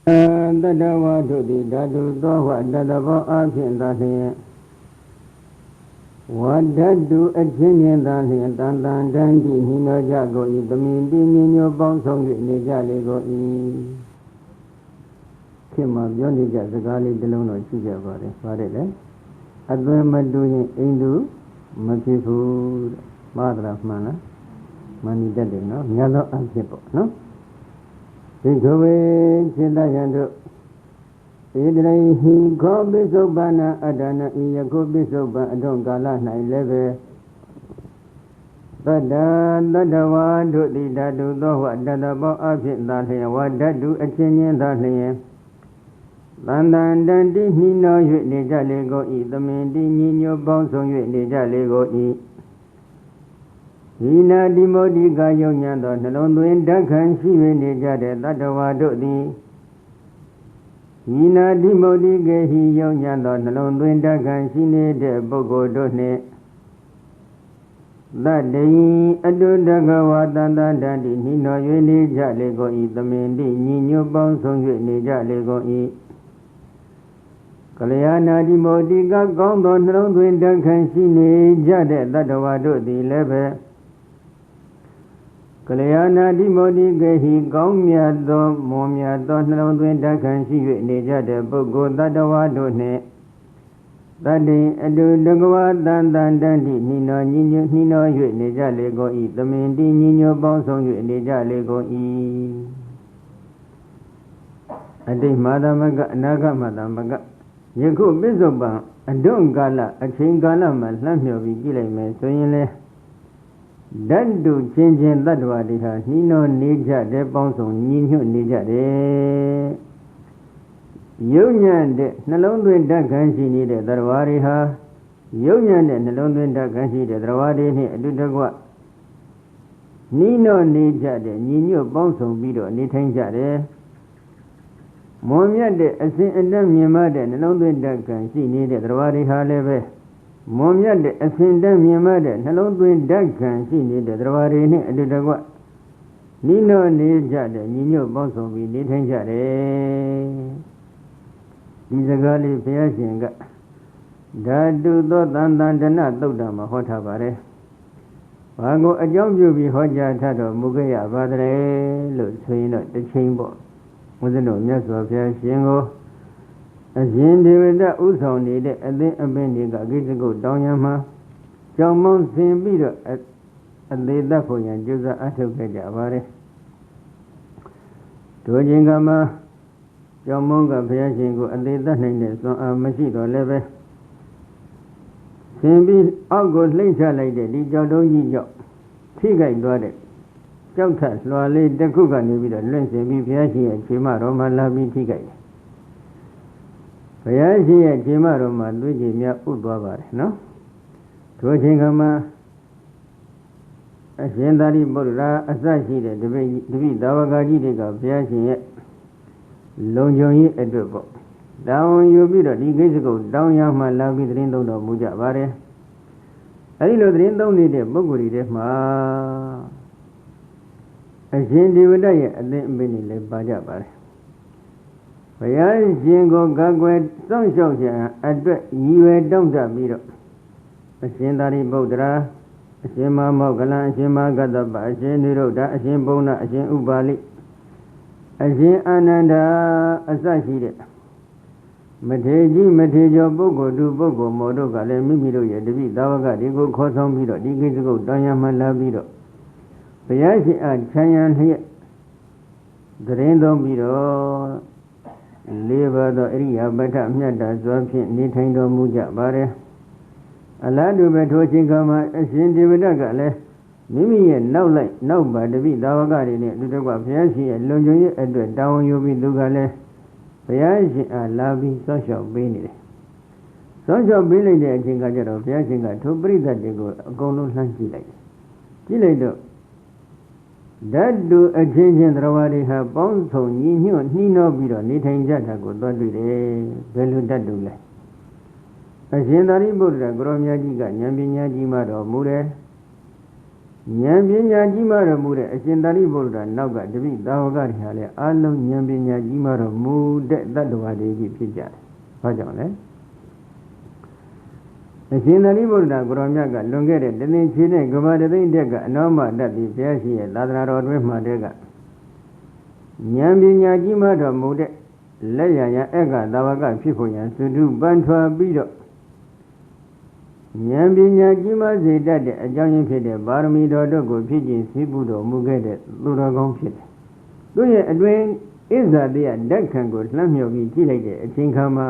တတဝါတို့သည်ဓာတုသောဝတတဘောအဖြစ်သာလျင်ဝဓာတုအချင်းချင်းသာလျင်တန်တန်တန်ကြည့်နှီးနှောကြကိုဤသမင်တိညညပေါင်းဆုံး၍နေကြလေကိုဤခင်မှာပြောနေကြစကားလေးတစ်လုံးတော့ရှိကြပါတယ်။ပါတယ်လေ။အသွင်မတူရင်အိန္ဒုမဖြစ်ဘူးတဲ့။မှားတယ်မှန်လား။မှန်တတ်တယ်နော်။မြတ်သောအဖြစ်ပေါ့နော်။ဒီကိုပဲစေတယံတို့ဧတရိဟိခောပိစုပ္ပန္နအတ္တနာဤယခုပိစုပ္ပန်အထုံကာလ၌လည်းပဲတတ္တဝါတို့သည်ဓာတုသောဝတတဘောအဖြစ်သာလျင်ဝဓာတုအချင်းချင်းသာလျင်တန်တန်တန်တိနှီးနှော၍နေကြလေကိုဤသမင်တိညီညွတ်ပေါင်းစုံ၍နေကြလေကိုဤဤနာတိမောတိကာယုံညာသောနှလုံးသွင်းဓာတ်ခံရှိ၍နေကြတဲ့တတ္တဝါတို့သည်ဤနာတိမောတိကေဟိယုံညာသောနှလုံးသွင်းဓာတ်ခံရှိနေတဲ့ပုဂ္ဂိုလ်တို့နှင့်တတ္တိအတုတကဝါတန္တတန္တိနှီးနှော၍နေကြလေကိုဤသမင်တိညီညွတ်ပေါင်းစုံ၍နေကြလေကိုဤကလျာဏတိမောတိကကောင်းသောနှလုံးသွင်းဓာတ်ခံရှိနေကြတဲ့တတ္တဝါတို့သည်လည်းပဲကလျာဏတိမောတိကေဟိကောင်းမြတ်သောမွန်မြတ်သောနှလုံးသွင်းဓာတ်ခံရှိ၍နေကြတဲ့ပုဂ္ဂိုလ်တတ္တဝါတို့နှင့်တတ္တိအတုတကဝတန်တန်တန်တိနှီးနှောညီညွတ်နှီးနှော၍နေကြလေကိုဤသမင်တိညီညွတ်ပေါင်းဆုံး၍နေကြလေကိုဤအတိမာသမကအနာဂမသမကယခုပိစုပ္ပန်အဒုံကာလအချိန်ကာလမှာလှမ်းမြော်ပြီးကြည့်လိုက်မယ်ဆိုရင်လေဓာတုချင်းချင်းတ attva တွေဟာနှီးနှောနေကြတဲ့ပေါင်းစုံညီညွတ်နေကြတယ်ယုံညံ့တဲ့နှလုံးသွင်းဓာတ်ခံရှိနေတဲ့ attva တွေဟာယုံညံ့တဲ့နှလုံးသွင်းဓာတ်ခံရှိတဲ့ attva တွေနှင့်အတူတကွနှီးနှောနေကြတဲ့ညီညွတ်ပေါင်းစုံပြီးတော့နေထိုင်ကြတယ်မွန်မြတ်တဲ့အစဉ်အတတ်မြင်မှတဲ့နှလုံးသွင်းဓာတ်ခံရှိနေတဲ့ attva တွေဟာလည်းပဲမွန်မြတ်တဲ့အစဉ်တည်းမြင်မှတဲ့နှလုံးသွင်းဓာတ်ခံရှိနေတဲ့ attva တွေနဲ့အတူတကွနိနောနေကြတဲ့ညီညွတ်ပေါင်းစုံပြီးနေထိုင်ကြတယ်ဒီစကားလေးဘုရားရှင်ကဓာတုသောတန်တန်တဏသုတ်တံမှာဟောထားပါတယ်ဘာကိုအကြောင်းပြုပြီးဟောကြားထားတော်မူခဲ့ရပါသလဲလို့ဆိုရင်တော့တစ်ချိန်ပေါ့ဘုရားတော်မြတ်စွာဘုရားရှင်ကိုအရှင်ဒေဝဒဥဆောင်နေတဲ့အသင်းအပင်တွေကကိစ္စကုတ်တောင်းရမှာကြောင်မောင်းဆင်ပြီးတော့အသေးသက်ဖို့ရန်ကြိုးစားအထောက်ခဲ့ကြပါတယ်တို့ချင်းကမှာကြောင်မောင်းကဘုရားရှင်ကိုအသေးသက်နိုင်တဲ့စွမ်းအားမရှိတော့လည်းပဲဆင်ပြီးအောက်ကိုလှိမ့်ချလိုက်တဲ့ဒီကြောက်တုံးကြီးကြောင့်ထိခိုက်သွားတဲ့ကြောက်ထလွှာလေးတစ်ခုကနေပြီးတော့လွင့်ဆင်ပြီးဘုရားရှင်ရဲ့ခြေမတော်မှာလာပြီးထိခိုက်တယ်ဘုရားရှင်ရဲ့ခြေမတော်မှာသွေးကြည်များဥသွားပါတယ်နော်ထိုချိန်ကမှာအရှင်သာရိပုတ္တရာအစရှိတဲ့တပိသာဝကကြီးတွေကဘုရားရှင်ရဲ့လုံခြုံရေးအတွက်ပေါ့တောင်းယူပြီးတော့ဒီကိစ္စကိုတောင်းရမှလာပြီးသတင်းသုံးတော်မူကြပါတယ်အဲဒီလိုသတင်းသုံးနေတဲ့ပုဂ္ဂိုလ်တွေထဲမှာအရှင်ဒေဝဒရဲ့အသင်အပင်တွေလည်းပါကြပါတယ်ဘုရားရှင်ကိုကာကွယ်စောင့်ရှောက်ခြင်းအတွက်ရည်ရွယ်တောင်းတပြီးတော့အရှင်သာရိပုတ္တရာအရှင်မောဂလန်အရှင်မဂတ္တပအရှင်နိရုဒ္ဓအရှင်ဘုန်းနာအရှင်ဥပါလိအရှင်အာနန္ဒာအစရှိတဲ့မထေကြီးမထေကျော်ပုဂ္ဂိုလ်သူပုဂ္ဂိုလ်မောတို့ကလည်းမိမိတို့ရဲ့တပိသာဝကတွေကိုခေါ်ဆောင်ပြီးတော့ဒီကိစ္စကိုတောင်းရမှလာပြီးတော့ဘုရားရှင်အားချမ်းရန်လျက်သတင်းသုံးပြီးတော့လေးပါးသောအရိယာပဋ္ဌမြတ်တာစွာဖြင့်နေထိုင်တော်မူကြပါတယ်အလားတူပဲထိုချိန်ခါမှာအရှင်ဒေဝဒကလည်းမိမိရဲ့နောက်ပါတပိသာဝကတွေနဲ့အတူတကွဘုရားရှင်ရဲ့လုံခြုံရေးအတွက်တာဝန်ယူပြီးသူကလည်းဘုရားရှင်အားလာပြီးစောင့်ရှောက်ပေးနေတယ်စောင့်ရှောက်ပေးလိုက်တဲ့အချိန်ကကျတော့ဘုရားရှင်ကထိုပရိသတ်တွေကိုအကုန်လုံးလှမ်းကြည့်လိုက်တယ်ကြည့်လိုက်တော့ဓာတုအချင်းချင်းတရားတွေဟာပေါင်းစုံညီညွတ်နှီးနှောပြီးတော့နေထိုင်ကြတာကိုသွားတွေ့တယ်ဘယ်လိုဓာတုလဲအရှင်သာရိပုတ္တရာကိုရောမြတ်ကြီးကဉာဏ်ပညာကြီးမှတော်မူတယ် ဉာဏ်ပညာကြီးမားတော်မူတဲ့အရှင်သာရိပုတ္တရာနောက်ကတပိသာဝကတွေဟာလည်းအလုံးဉာဏ်ပညာကြီးမားတော်မူတဲ့တတ္တဝါတွေကြီးဖြစ်ကြတယ်။ဘာကြောင့်လဲ။အရှင်သာရိပုတ္တရာကိုရောမြတ်ကလွန်ခဲ့တဲ့တသင်္ချေနဲ့ကဘာတသိန်းတက်ကအနောမတတ်ပြီးဘုရားရှိရဲ့သာသနာတော်တွင်မှတဲ့ကဉာဏ်ပညာကြီးမားတော်မူတဲ့လက်ရရန်အက္ခသာဝကဖြစ်ဖို့ရန်သုတုပန်းထွားပြီးတော့ဉာဏ်ပညာကြီးမားစေတတ်တဲ့အကြောင်းရင်းဖြစ်တဲ့ပါရမီတော်တို့ကိုဖြစ်ခြင်းစိပုတော်မူခဲ့တဲ့သူတော်ကောင်းဖြစ်တယ်။သူရဲ့အတွင်းဣဇာတိယဓာတ်ခံကိုလှမ်းမြော်ပြီးကြည့်လိုက်တဲ့အချိန်ခါမှာ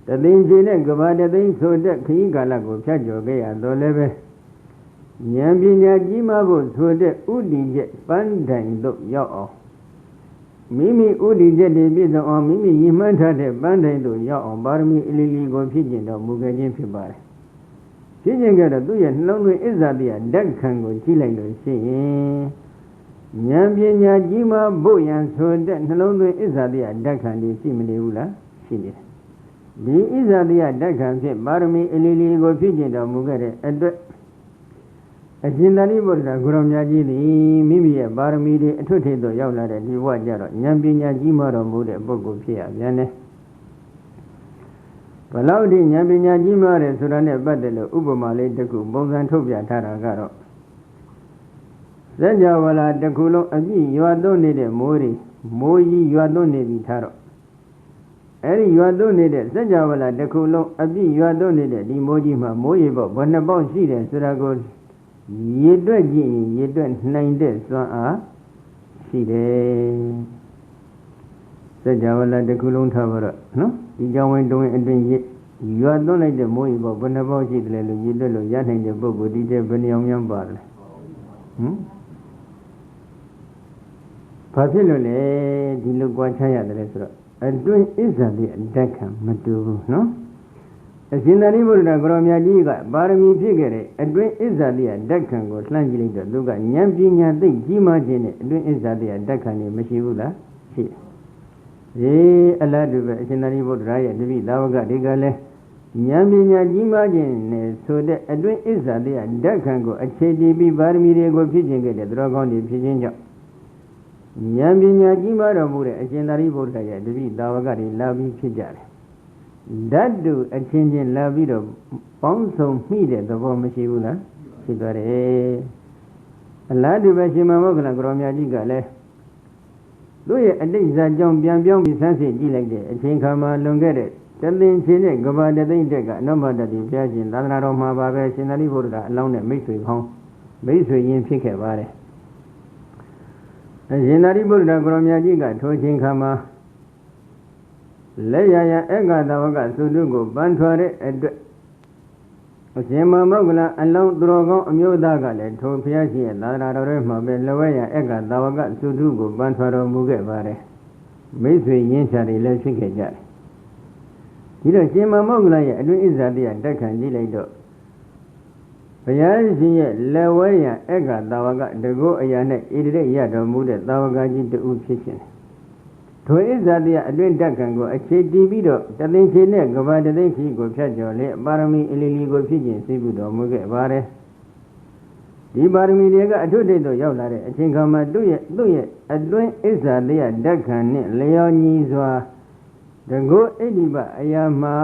တသိန်းချေနဲ့ကဘာတသိန်းဆိုတဲ့ခရီးကာလကိုဖြတ်ကျော်ခဲ့ရတော့လည်းပဲဉာဏ်ပညာကြီးမားဖို့ဆိုတဲ့ဥဒိချက်ပန်းတိုင်သို့ရောက်အောင်မိမိဥဒိချက်တွေပြည့်စုံအောင်မိမိရည်မှန်းထားတဲ့ပန်းတိုင်သို့ရောက်အောင်ပါရမီအလီလီကိုဖြစ်ကျင်တော်မူခဲ့ခြင်းဖြစ်ပါတယ်။ဖြစ်ကျင်ကြတော့သူ့ရဲ့နှလုံးသွင်းဣဇာတိယဓာတ်ခံကိုကြည့်လိုက်လို့ရှိရင်ဉာဏ်ပညာကြီးမားဖို့ရန်ဆိုတဲ့နှလုံးသွင်းဣဇာတိယဓာတ်ခံတွေရှိမနေဘူးလားရှိနေတယ်။ဒီဣဇာတိယဓာတ်ခံဖြင့်ပါရမီအလီလီကိုဖြစ်ကျင်တော်မူခဲ့တဲ့အတွက်အရှင်သာရိပုတ္တရာကိုရောမြတ်ကြီးသည်မိမိရဲ့ပါရမီတွေအထွတ်ထိပ်သို့ရောက်လာတဲ့ဒီဘဝကြတော့ဉာဏ်ပညာကြီးမားတော်မူတဲ့ပုဂ္ဂိုလ်ဖြစ်ရပြန်တယ်။ဘလောက်ဒီဉာဏ်ပညာကြီးမားတယ်ဆိုတာနဲ့ပတ်သက်လို့ဥပမာလေးတစ်ခုပုံစံထုတ်ပြထားတာကတော့စัจ java လာတစ်ခုလုံးအပြည့်ရွာသွန်းနေတဲ့မိုးကြီးရွာသွန်းနေပြီထားတော့အဲ့ဒီရွာသွန်းနေတဲ့စัจ java လာတစ်ခုလုံးအပြည့်ရွာသွန်းနေတဲ့ဒီမိုးကြီးမှာမိုးရေပေါ့ဘယ်နှပေါက်ရှိတယ်ဆိုတာကိုရေတွက်ကြည့်ရင်ရေတွက်နိုင်တဲ့စွမ်းအားရှိတယ်စัจ java လာတစ်ခုလုံးထားပါတော့နော်ဒီကြောင့်ဝင်တွင်အတွင်ရွာသွန်းလိုက်တဲ့မိုးရေပေါ့ဘယ်နှပေါက်ရှိတယ်လို့ရေတွက်လို့ရနိုင်တဲ့ပုဂ္ဂိုလ်ဒီတဲ့ဘယ်နှယောက်များပါတယ်ဘာဖြစ်လို့လဲဒီလိုကြွားချရတယ်ဆိုတော့အတွင်းဣဇာတိအဓာတ်ခံမတူဘူးနော်အရှင်သာရိပုတ္တရာကိုရောမြတ်ကြီးကပါရမီဖြစ်ခဲ့တဲ့အတွင်းဣဇာတိဓာတ်ခံကိုလှမ်းကြည့်လိုက်တော့သူကဉာဏ်ပညာသိကြီးမားခြင်းနဲ့အတွင်းဣဇာတိဓာတ်ခံနေမရှိဘူးလားရှိတယ်အလားတူပဲအရှင်သာရိပုတ္တရာရဲ့တပိသာဝကဒီကလည်းဉာဏ်ပညာကြီးမားခြင်းနဲ့ဆိုတဲ့အတွင်းဣဇာတိဓာတ်ခံကိုအခြေတည်ပြီးပါရမီတွေကိုဖြစ်ခြင်းခဲ့တဲ့သူတော်ကောင်းတွေဖြစ်ခြင်းကြောင့်ဉာဏ်ပညာကြီးမားတော်မူတဲ့အရှင်သာရိပုတ္တရာရဲ့တပိသာဝကတွေလာပြီးဖြစ်ကြတယ်ဓာတ်တူအချင်းချင်းလာပြီးတော့ပေါင်းစုံမိတဲ့သဘောမရှိဘူးလားဖြစ်သွားတယ်အလားတူပဲရှင်မမောက္ခလကိုရောမြတ်ကြီးကလည်းသူ့ရဲ့အတိတ်ဇာကြောင့်ပြန်ပြောင်းပြီးဆန်းစစ်ကြည့်လိုက်တဲ့အချိန်ခါမှာလွန်ခဲ့တဲ့တသင်္ချေနဲ့ကဘာတသိန်းတက်ကအနောမတတိဘုရားရှင်သာသနာတော်မှာပါပဲရှင်သာရိပုတ္တရာအလောင်းနဲ့မိတ်ဆွေကောင်းမိတ်ဆွေရင်းဖြစ်ခဲ့ပါတယ်အရှင်သာရိပုတ္တရာကိုရောမြတ်ကြီးကထိုချိန်ခါမှာလက်ရရအက္ခသာဝကသုတုကိုပန်းထွားတဲ့အတွက်အရှင်မောက္ခလအလောင်းသူတော်ကောင်းအမျိုးသားကလည်းထိုဘုရားရှင်ရဲ့သာသနာတော်ထဲမှာပဲလဝဲရအက္ခသာဝကသုတုကိုပန်းထွားတော်မူခဲ့ပါတယ်မိတ်ဆွေရင်းချတွေလည်းဖြစ်ခဲ့ကြတယ်ဒီတော့ရှင်မောက္ခလရဲ့အတွင်းဣဇာတိယဓာတ်ခံကြည့်လိုက်တော့ဘုရားရှင်ရဲ့လက်ဝဲရအက္ခသာဝကတကောအရာနဲ့ဣတိရရတော်မူတဲ့သာဝကကြီးတူဖြစ်ခြင်းထိုဣဇာတိယအတွင်းဓာတ်ခံကိုအခြေတည်ပြီးတော့တသိန်းချေနဲ့ကဘာတသိန်းချီကိုဖြတ်ကျော်လေပါရမီအလီလီကိုဖြစ်ခြင်းသိဘူးတော်မူခဲ့ပါတယ်ဒီပါရမီတွေကအထွတ်ထိပ်သို့ရောက်လာတဲ့အချိန်ခါမှာသူ့ရဲ့အတွင်းဣဇာတိယဓာတ်ခံနဲ့လျော်ညီစွာတကောဣတိပအရာမှာ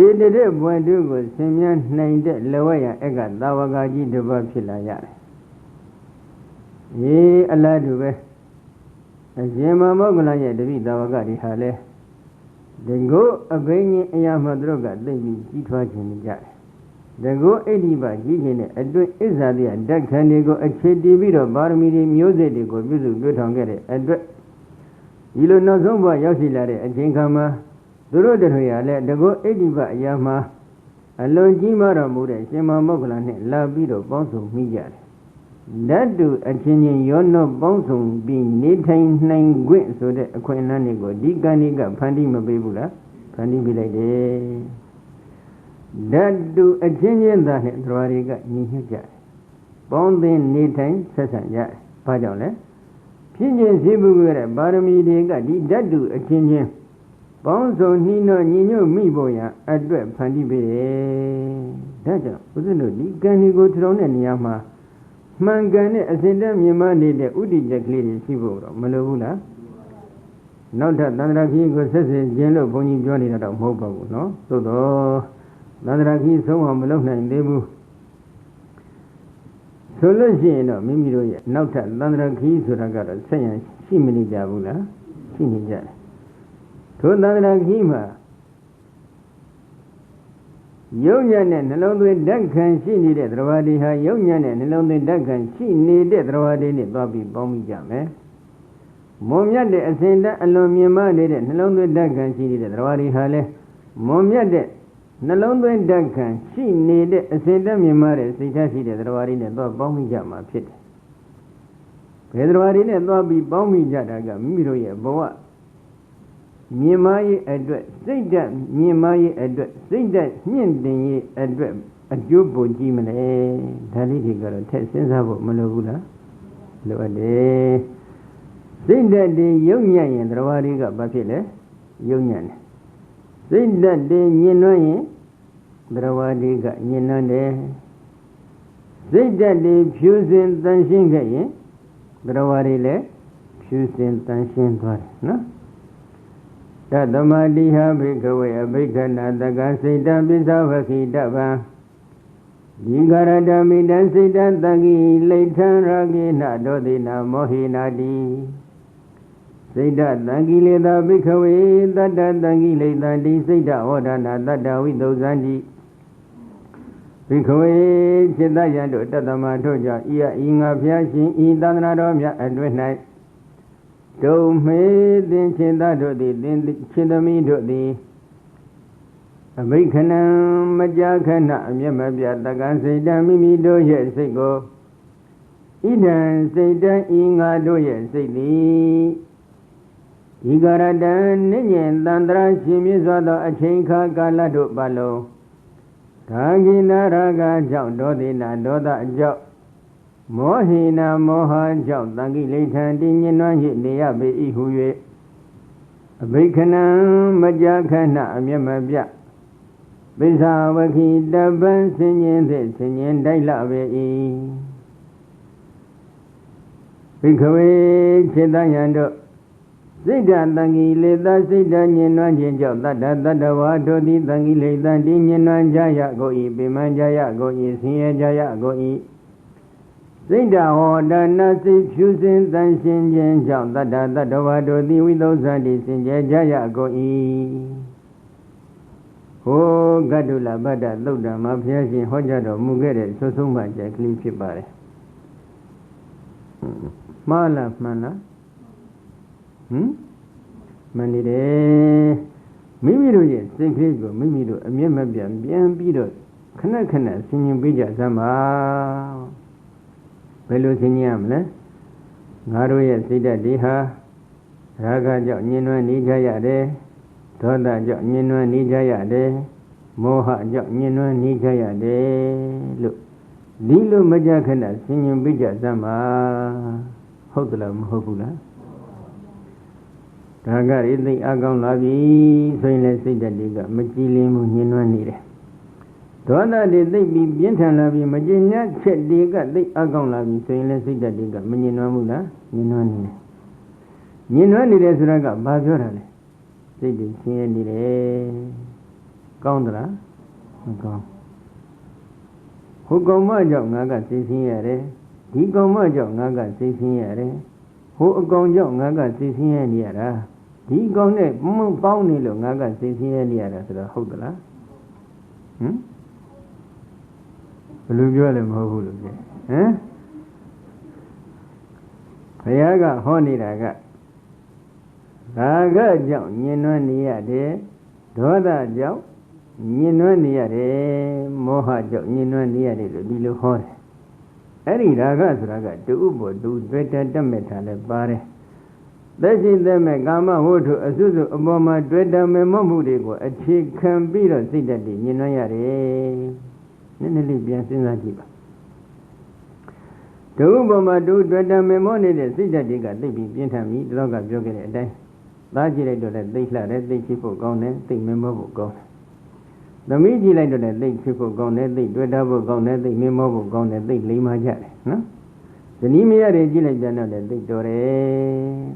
ဧတတဲ့ဘွယ်တုကိုဆင်မြန်းနိုင်တဲ့လဝရအက္ခသာဝကကြီးတစ်ပါးဖြစ်လာရတယ်အလားတူပဲအရှင်မောက္ခလရဲ့တပိသာဝကတွေဟာလဲဒီကိုအဘိညာဉ်အရာမှသူတို့ကသိပြီးကြီးထွားခြင်းကြတယ်ဒီကိုဣတိပကြီးခြင်းနဲ့အတွင်းဣဇာတိယဓာတ်ခံတွေကိုအခြေတည်ပြီးတော့ပါရမီတွေမျိုးစေ့တွေကိုပြုစုပြောထောင်ခဲ့တဲ့အတွက်ဒီလိုနောက်ဆုံးဘဝရောက်ရှိလာတဲ့အချိန်ခါမှာသူတို့တို့ရလဲဒီကိုဣတိပအရာမှအလွန်ကြီးမားတော်မူတဲ့ရှင်မောက္ခလနဲ့လာပြီးတော့ပေါင်းစုံမိကြတယ်ဓာတ်တူအချင်းချင်းရောနှောပေါင်းစုံပြီးနေထိုင်နိုင်ခွင့်ဆိုတဲ့အခွင့်အလမ်းတွေကိုဒီကံဒီကဖန်တီးမပေးဘူးလားဖန်တီးပေးလိုက်တယ်ဓာတ်တူအချင်းချင်းသားနဲ့သရဝါတွေကညီညွတ်ကြတယ်ပေါင်းသင်းနေထိုင်ဆက်ဆံကြတယ်ဘာကြောင့်လဲဖြစ်ခြင်းရှိမှုကြတဲ့ပါရမီတွေကဒီဓာတ်တူအချင်းချင်း ပေါင်းစုံနှီးနှောညီညွတ်မိဖို့ရန်အတွက်ဖန်တီးပေးတယ်ဒါကြောင့်ဦးဇင်းတို့ဒီကံဒီကိုထုံတဲ့နေရာမှာမှန်ကန်တဲ့အစဉ်တည်းမြင်မနေတဲ့ဥဒိချက်ကလေးတွေရှိဖို့တော့မလိုဘူးလားနောက်ထပ်သန္တရာခီးကိုဆက်ဆက်ခြင်းလို့ဘုန်းကြီးပြောနေတာတော့မဟုတ်ပါဘူးနော်သို့တော့သန္တရာခီးဆုံးအောင်မလုပ်နိုင်သေးဘူးဆိုလို့ရှိရင်တော့မိမိတို့ရဲ့နောက်ထပ်သန္တရာခီးဆိုတာကတော့ဆက်ရန်ရှိမနေကြဘူးလားရှိနေကြတယ်ထိုသန္တရာခီးမှာယုံညာနဲ့နှလုံးသွင်းဓာတ်ခံရှိနေတဲ့သရဝတိဟာယုံညာနဲ့နှလုံးသွင်းဓာတ်ခံရှိနေတဲ့သရဝတိနဲ့သွားပြီးပေါင်းမိကြမယ်မွန်မြတ်တဲ့အစဉ်တန်းအလွန်မြင်မနေတဲ့နှလုံးသွင်းဓာတ်ခံရှိနေတဲ့သရဝတိဟာလည်းမွန်မြတ်တဲ့နှလုံးသွင်းဓာတ်ခံရှိနေတဲ့အစဉ်တန်းမြင်မတဲ့စိတ်ဓာတ်ရှိတဲ့သရဝတိနဲ့သွားပေါင်းမိကြမှာဖြစ်တယ်ဘယ်သရဝတိနဲ့သွားပြီးပေါင်းမိကြတာကမိမိတို့ရဲ့ဘဝမြင်မရေးအတွက်စိတ်ဓာတ်မြင်မရေးအတွက်စိတ်ဓာတ်မြင့်တင်ရေးအတွက်အကျိုးပိုကြီးမလဲဒါလေးတွေကတော့ထည့်စဉ်းစားဖို့မလိုဘူးလားလိုအပ်တယ်စိတ်ဓာတ်တွေယုံညံ့ရင်တရားတွေကဘာဖြစ်လဲယုံညံ့တယ်စိတ်ဓာတ်တွေညင်နှွမ်းရင်တရားတွေကညင်နှွမ်းတယ်စိတ်ဓာတ်တွေဖြူစင်တန်ရှင်းခဲ့ရင်တရားတွေလည်းဖြူစင်တန်ရှင်းသွားတယ်နော်တသမတိဟဘိကဝေအဘိက္ခဏတကစိတ်တံပိသဝခိတဗံဒီကာရတမိတံစိတ်တံတကိလိဋ္ဌံရာဂိနဒောတိနာမောဟိနာတိစိတ်တတံကိလေသာဘိကဝေတတ္တတံကိလေသာတိစိတ်တဟောဒနာတတ္တဝိသုဇံတိဘိကဝေจิตယံတို့တတ္တမတို့ကြောင့်ဤငါဖျားရှင်ဤသန္တနာတော်မြတ်အတွင်း၌ဒုံမေသင်ချင်းသားတို့သည်သင်ချင်းသမီးတို့သည်အဘိက္ခဏံမကြာခဏအမျက်မပြတက္ကစိတ်တံမိမိတို့ရဲ့စိတ်ကိုဣဒံစိတ်တံဤငါတို့ရဲ့စိတ်သည်ဤကာရတံနိညင်တန္တရာရှင်မြတ်စွာသောအချိန်ခါကာလတို့ပါလုံးဒါဂိနာရာဂကြောင့်ဒေါသေနာဒေါသအကြောင့်မောဟိနာမောဟကြောင့်တံကိလိဋ္ဌံတိညင်နွမ်းရှိနေရပေ၏ဟု၍အဘိက္ခဏံမကြာခဏအမျက်မပြပိဿဝခိတပံဆင်ញင်သည့်ဆင်ញင်တိုက်လပေ၏ဘိက္ခဝေခြေတယံတို့စိတ်ဓာတံကိလေသာစိတ်ဓာညင်နွမ်းခြင်းကြောင့်တတ္တတတ္တဝါတို့သည်တံကိလိဋ္ဌံတိညင်နွမ်းကြရကို၏ပိမံကြရကို၏ဆင်းရဲကြရကို၏စိတ်ဓာဟောဒနာစိတ်ဖြူစင်တန်ရှင်းခြင်းကြောင့်တတ္တတတ္တဝါတို့သည်ဝိသုဇံတိစင်ကြယ်ကြရကို၏ဟောဂတ္တုလဗတ္တသုတ်တံမှာဘုရားရှင်ဟောကြားတော်မူခဲ့တဲ့ဆွဆုံးမှကျက်ကလေးဖြစ်ပါတယ်မှားလားမှန်လားမှန်နေတယ်မိမိတို့ရဲ့စိတ်ကလေးကိုမိမိတို့အမျက်မပြတ်ပြန်ပြီးတော့ခဏခဏဆင်ញင်ပေးကြစမ်းပါဘယ်လိုဆင်ញင်ရမလဲငါတို့ရဲ့စိတ်ဓာတ်တွေဟာရာဂကြောင့်ညှဉ်းနှွမ်းနေကြရတယ်ဒေါသကြောင့်ညှဉ်းနှွမ်းနေကြရတယ်မောဟကြောင့်ညှဉ်းနှွမ်းနေကြရတယ်လို့ဒီလိုမကြခဏဆင်ញင်ပေးကြစမ်းပါဟုတ်သလားမဟုတ်ဘူးလားဒါကရိသိအကောင်းလာပြီဆိုရင်လည်းစိတ်ဓာတ်တွေကမကြည်လင်မှုညှဉ်းနှွမ်းနေတယ်ဒေါသတွေသိပြီးပြင်းထန်လာပြီးမကျင်ညာချက်တွေကသိအကောင်းလာပြီဆိုရင်လည်းစိတ်ဓာတ်တွေကမညှဉ်းနှွမ်းဘူးလားညှဉ်းနှွမ်းနေတယ်ညှဉ်းနှွမ်းနေတယ်ဆိုတာကဘာပြောတာလဲစိတ်တွေဆင်းရဲနေတယ်ကောင်းသလားမကောင်းဟိုကောင်မကြောင့်ငါကစိတ်ဆင်းရဲတယ်ဒီကောင်မကြောင့်ငါကစိတ်ဆင်းရဲတယ်ဟိုအကောင်ကြောင့်ငါကစိတ်ဆင်းရဲနေရတာဒီကောင်နဲ့ပေါင်းနေလို့ငါကစိတ်ဆင်းရဲနေရတာဆိုတော့ဟုတ်သလားဘယ်လိုပြောလဲမဟုတ်ဘူးလို့ပြောဘုရားကဟောနေတာကရာဂကြောင့်ညှဉ်းနှွမ်းနေရတယ်ဒေါသကြောင့်ညှဉ်းနှွမ်းနေရတယ်မောဟကြောင့်ညှဉ်းနှွမ်းနေရတယ်လို့ဒီလိုဟောတယ်အဲ့ဒီရာဂဆိုတာကတူဥပ္ပတူတွေ့တတ်မဲ့တာလည်းပါတယ်သက်ရှိသက်မဲ့ကာမဝတ္ထုအစွတ်အပေါ်မှာတွေ့တမဲ့မမှုတွေကိုအခြေခံပြီးတော့စိတ်ဓာတ်တွေညှဉ်းနှွမ်းရတယ်နည်းနည်းလေးပြန်စဉ်းစားကြည့်ပါတူဥပ္ပမှာတူတွေ့တမဲ့မောနေတဲ့စိတ်ဓာတ်တွေကသိပြီးပြင်းထန်ပြီဒီတော့ကပြောခဲ့တဲ့အတိုင်း သားကြည့်လိုက်တော့လည်းသိလှတယ်သိချစ်ဖို့ကောင်းတယ်သိမင်းမောဖို့ကောင်းတယ်သမီးကြည့်လိုက်တော့လည်းသိချစ်ဖို့ကောင်းတယ်သိတွေ့တာဖို့ကောင်းတယ်သိမင်းမောဖို့ကောင်းတယ်သိလိမ္မာကြတယ်နော်ဇနီးမယားတွေကြည့်လိုက်ပြန်တော့လည်းသိတော်တယ်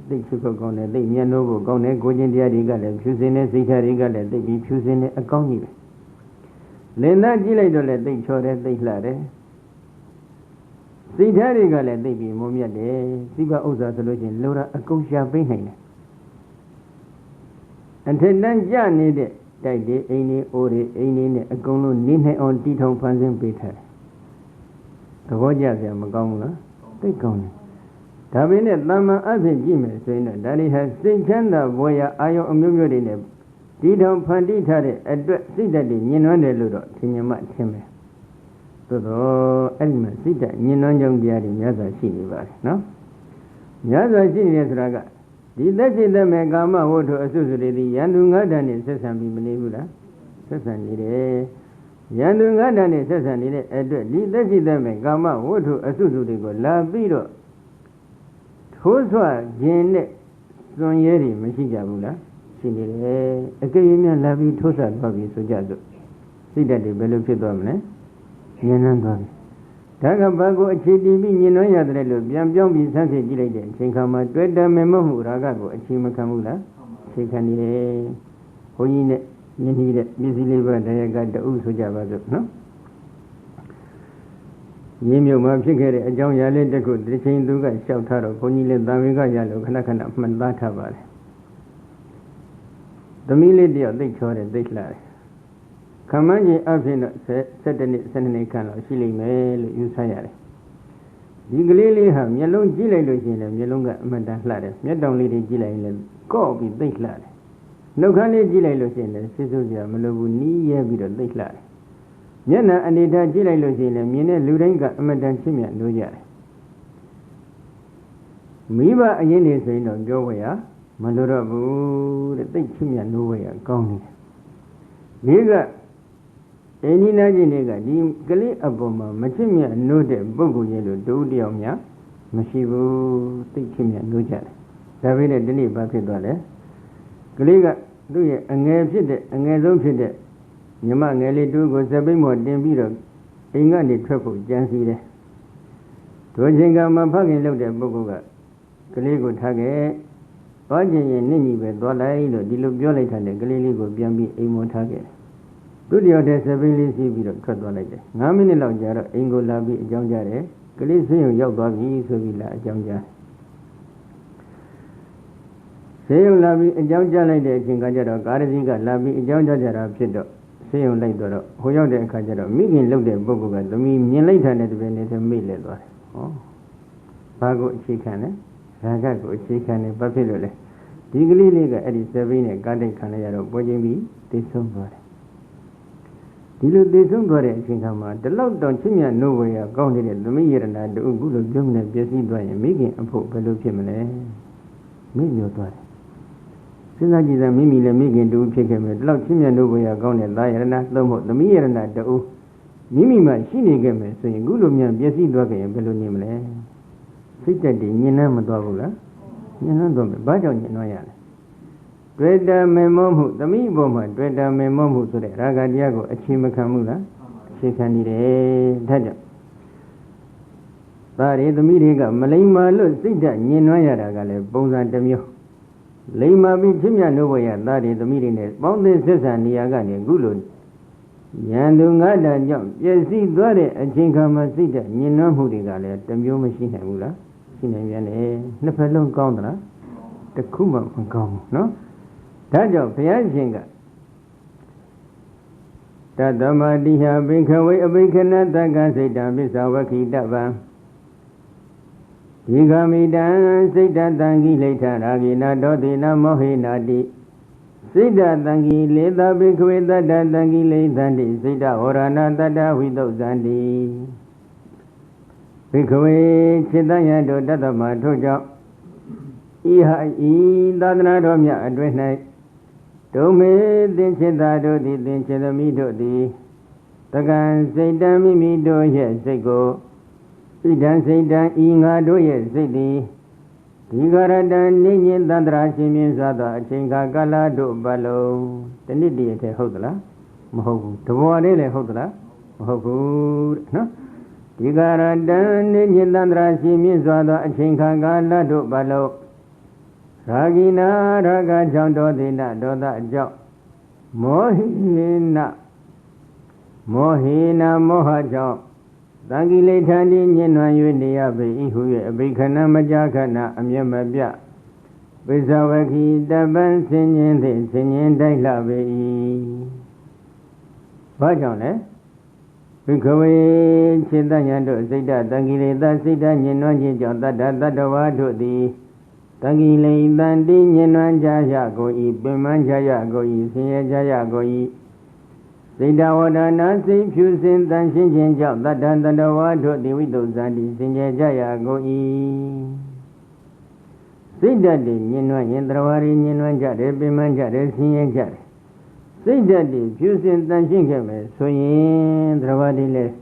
သိချစ်ဖို့ကောင်းတယ်သိမျက်နှာဖို့ကောင်းတယ်ကိုချင်းတရားတွေကလည်းဖြူစင်တဲ့စိတ်ဓာတ်တွေကလည်းသိပြီးဖြူစင်တဲ့အကောင်းကြီးပဲလင်သားကြည့်လိုက်တော့လည်းသိချော်တယ်သိလှတယ်စိတ်ဓာတ်တွေကလည်းသိပြီးမုံမြတ်တယ်စိဘဥစ္စာဆိုလို့ချင်းလောရအကုန်ရှာပေးနိုင်တယ်အထက်တန်းကြနေတဲ့တိုက်တွေအိမ်တွေအိုးတွေအိမ်တွေနဲ့အကုန်လုံးနေနိုင်အောင်တီထောင်ဖန်ဆင်းပေးထားတယ်သဘောကျပြန်မကောင်းဘူးလားသိကောင်းတယ်ဒါပေမဲ့တမ္မာအဖြစ်ကြည့်မယ်ဆိုရင်တော့ဒါတွေဟာစိတ်ချမ်းသာဘဝရအာယုံအမျိုးမျိုးတွေနဲ့တီထောင်ဖန်တီးထားတဲ့အတွက်စိတ်ဓာတ်တွေညင်နွမ်းတယ်လို့တော့ထင်မြင်မှထင်မယ်သို့တော့အဲ့ဒီမှာစိတ်ဓာတ်ညင်နွမ်းကြောင်းတရားတွေများစွာရှိနေပါတယ်နော်များစွာရှိနေတယ်ဆိုတာကဒီသက်ရှိသက်မဲ့ကာမဝတ္ထုအစုစုတွေဒီယန္တုငါးဓာတ်နဲ့ဆက်ဆံပြီးမနေဘူးလားဆက်ဆံနေတယ်ယန္တုငါးဓာတ်နဲ့ဆက်ဆံနေတဲ့အတွက်ဒီသက်ရှိသက်မဲ့ကာမဝတ္ထုအစုစုတွေကိုလာပြီးတော့ထိုးဆွခြင်းနဲ့စွန့်ရဲတွေမရှိကြဘူးလားရှိနေတယ်အကယ်၍များလာပြီးထိုးဆွသွားပြီဆိုကြစို့စိတ်ဓာတ်တွေဘယ်လိုဖြစ်သွားမလဲညှဉ်းနှံသွားပြီဒါကဘာကိုအခြေတည်ပြီးညှဉ်းနှံရတယ်လို့ပြန်ပြောင်းပြီးဆန်းစစ်ကြည့်လိုက်တဲ့အချိန်ခါမှာတွေ့တယ်မမှုရာဂကိုအခြေမခံဘူးလားအခြေခံနေတယ်ဘုန်းကြီးနဲ့မြင်နေတဲ့ပစ္စည်းလေးပါးတရားကတူဆိုကြပါစို့နော်ရင်းမြုပ်မှာဖြစ်ခဲ့တဲ့အကြောင်းအရာလေးတစ်ခုတစ်ချိန်သူကလျှောက်ထားတော့ဘုန်းကြီးလည်းတာဝန်ကရလို့ခဏခဏမှတ်သားထားပါတယ်သမီးလေးတယောက်သိချောတယ်သိလှတယ်ခမန်းကြီးအဖြစ်တော့17နှစ်12နှစ်ခန့်လောက်ရှိလိမ့်မယ်လို့ယူဆရတယ်ဒီကလေးလေးဟာမျက်လုံးကြည့်လိုက်လို့ရှိရင်လည်းမျက်လုံးကအမှန်တန်လှတယ်မျက်တောင်လေးတွေကြည့်လိုက်ရင်လည်းကော့ပြီးသိလှတယ်နှုတ်ခမ်းလေးကြည့်လိုက်လို့ရှိရင်လည်းဆစ်ဆိုးကြမလို့ဘူးနီးရဲပြီးတော့သိလှတယ်မျက်နှာအနေထားကြည့်လိုက်လို့ရှိရင်လည်းမြင်တဲ့လူတိုင်းကအမှန်တန်ချစ်မြတ်လို့ရတယ်မိဘအရင်နေဆိုရင်တော့ပြောဝဲရမလို့တော့ဘူးတဲ့သိချစ်မြတ်လို့ဝဲရကောင်းနေတယ်ဒီကအိန္ဒိနာကြီးတွေကဒီကလေးအပေါ်မှာမချစ်မြတ်နိုးတဲ့ပုဂ္ဂိုလ်ကြီးလို့တူတယောက်များမရှိဘူးသိချစ်မြတ်နိုးကြတယ်ဒါပေမဲ့ဒီနေ့ဘာဖြစ်သွားလဲကလေးကသူ့ရဲ့အငယ်ဖြစ်တဲ့အငယ်ဆုံးဖြစ်တဲ့မြမငယ်လေးတူကိုစပိတ်မော်တင်ပြီးတော့အိမ်ကနေထွက်ဖို့ကြံစီတယ်တို့ချင်းကမှဖခင်လုပ်တဲ့ပုဂ္ဂိုလ်ကကလေးကိုထားခဲ့သွားခြင်းရင်နင့်ညီပဲသွားလိုက်လို့ဒီလိုပြောလိုက်တဲ့ကလေးလေးကိုပြန်ပြီးအိမ်မော်ထားခဲ့ဒုတိယတဲ့စပိတ်လေးစီးပြီးတော့ထွက်သွားလိုက်တယ်9မိနစ်လောက်ကြာတော့အိမ်ကိုလာပြီးအကြောင်းကြားတယ်ကလေးဆေးရုံရောက်သွားပြီဆိုပြီးလာအကြောင်းကြားဆေးရုံလာပြီးအကြောင်းကြားလိုက်တဲ့အချိန်ကကျတော့ကာရစီကလာပြီးအကြောင်းကြားကြတာဖြစ်တော့ဆေးရုံလိုက်တော့ဟိုရောက်တဲ့အခါကျတော့မိခင်လှုပ်တဲ့ပုဂ္ဂိုလ်ကသမီးမြင်လိုက်တဲ့တပည့်နဲ့မိလဲသွားတယ်ဟောဘာကိုအခြေခံလဲရာဂကိုအခြေခံနေဘာဖြစ်လို့လဲဒီကလေးလေးကအဲ့ဒီစပိတ်နဲ့ကားတိုက်ခံရတော့ပွဲချင်းပြီးသိဆုံးသွားတယ်ဒီလိုသိဆုံးသွားတဲ့အချိန်ခါမှာဒီလောက်တောင်ချစ်မြတ်နိုးဝေရကောင်းနေတဲ့သမီးယရနာတူခုလိုပြုံးနေပြည့်စည်သွားရင်မိခင်အဖို့ဘယ်လိုဖြစ်မလဲမိညောသွားတယ်စဉ်းစားကြည့်စမ်းမိမိလည်းမိခင်တူဖြစ်ခဲ့မယ်ဒီလောက်ချစ်မြတ်နိုးဝေရကောင်းတဲ့သားယရနာသုံးဖို့သမီးယရနာတူမိမိမှရှိနေခဲ့မယ်ဆိုရင်ခုလိုမြန်ပြည့်စည်သွားကြရင်ဘယ်လိုနေမလဲစိတ်တက်တည်ညင်နှမ်းမသွားဘူးလားညင်နှမ်းသွားမယ်ဘာကြောင့်ညင်နှမ်းရလဲတွေ့တာမေမောမှုသမီးဘောမှာတွေ့တာမေမောမှုဆိုတဲ့ရာဂတရားကိုအခြေမခံဘူးလားအခြေခံနေတယ်ဒါကြောင့်သားတွေသမီးတွေကမလိမ္မာလို့စိတ်ဓာတ်ညင်နွမ်းရတာကလည်းပုံစံတစ်မျိုးလိမ္မာပြီးချစ်မြတ်လို့ဘရသားတွေသမီးတွေနဲ့ပေါင်းသင်းဆက်ဆံနေရကနေအခုလိုဉာဏ်သူငါးတန်ကြောင့်ပြည့်စည်သွားတဲ့အချိန်ခါမှာစိတ်ဓာတ်ညင်နွမ်းမှုတွေကလည်းတစ်မျိုးမရှိနိုင်ဘူးလားရှိနိုင်ပြန်တယ်နှစ်ဖက်လုံးကောင်းသလားတစ်ခုမှမကောင်းဘူးနော်ဒါကြောင့်ဘုရားရှင်ကတတမတိဟဘိခဝေအဘိခဏတက္ကစိတ်တံပစ္ဆဝခိတဗံဒီဂမိတံစိတ်တတံကိလေထာရာဂိနာဒောတိနာမောဟိနာတိစိတ်တတံကိလေသာဘိခဝေတတ္တတံကိလေသန္တိစိတ်တဝရဏတတ္တဝိသုဇန္တိဘိခဝေจิตယတောတတမထို့ကြောင့်ဤဟာဤသာသနာတော်မြတ်အတွင်၌ဒုမေသင်္ချစ်သာတို့သည်သင်္ချစ်သမီးတို့သည်တကံစိတ်တံမိမိတို့ရဲ့စိတ်ကိုဣဒံစိတ်တံဤငါတို့ရဲ့စိတ်သည် Digarata Nini Dandra Shimin Sada Chinka Kala Do Balo Tenidi Hodla Mahogu Tawale Hodla Mahogu no Digarata Nini Dandra Shimin Sada Chinka Kala Do Balo Ragina Raga Jando Dina Doda Jo Mohina Moha Jo Tangile Tandi Nyenwa Yunia Be Ihu Bikana Majakana Amyamabia Bizawaki Daban Sinyen Daila Be Bajone Bikawe Chitanyando Sita Tangile Da Sita Nyenwa Jijon Tadawa Dodi Tangile Tandi Nyenwa Jaya Goi Biman Jaya Goi Sinye Jaya Goi Sita Wadana Si Pusin Tan Shin Jao Tadan Tadawa Dodi Wido Zandi Sinye Jaya Goi Sita Di Nyenwa Yendrawari Nyenwa Jare Biman Jare Sinye Jare Sita Di Pusin Tan Shin Keme Soyin Drawadi Le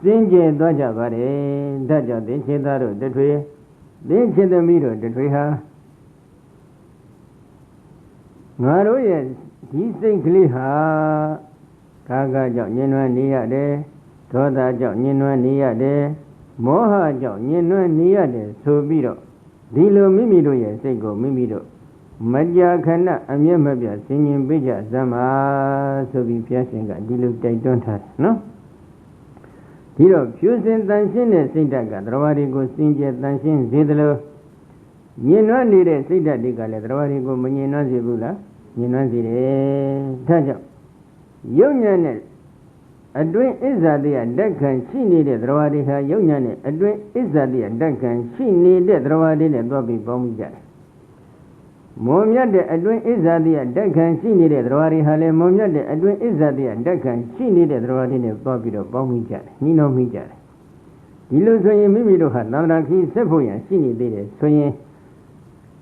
Sinje Dwaja Bare Daja De Chedaro De Twe De Chedamiro De Twe Ha Ngaro Ye Di Sinkli Ha Kaga Jao Nyenwa Niya De Toda Jao Nyenwa Niya De Moha Jao Nyenwa Niya De Sobiro Dilo Mimiro Ye Seko Mimiro Madya Khana Amyamabya Sinyin Bija Zama Sobi Pyashinga Dilo Taidon Tat No Dilo Pusin Tanshin De Sitaka Drawari Go Sinje Tanshin Zidlo Nyenwa Nire Sita Dikale Drawari Go Munyenwa Zibula Nyenwa Zire Taja Yonyanet Adwin Izadia Dekan she needed Rawadiha Yonyanet Adwin Izadia Dekan she needed Rawadi and Bobby Bomja Momia de Adwin Izadia Dekan she needed Rawadi Hale Momia de Adwin Izadia Dekan she needed Rawadi and Bobby Bomja Nino Mija Illusion Mimido had Nanaki Sepoya she needed Soye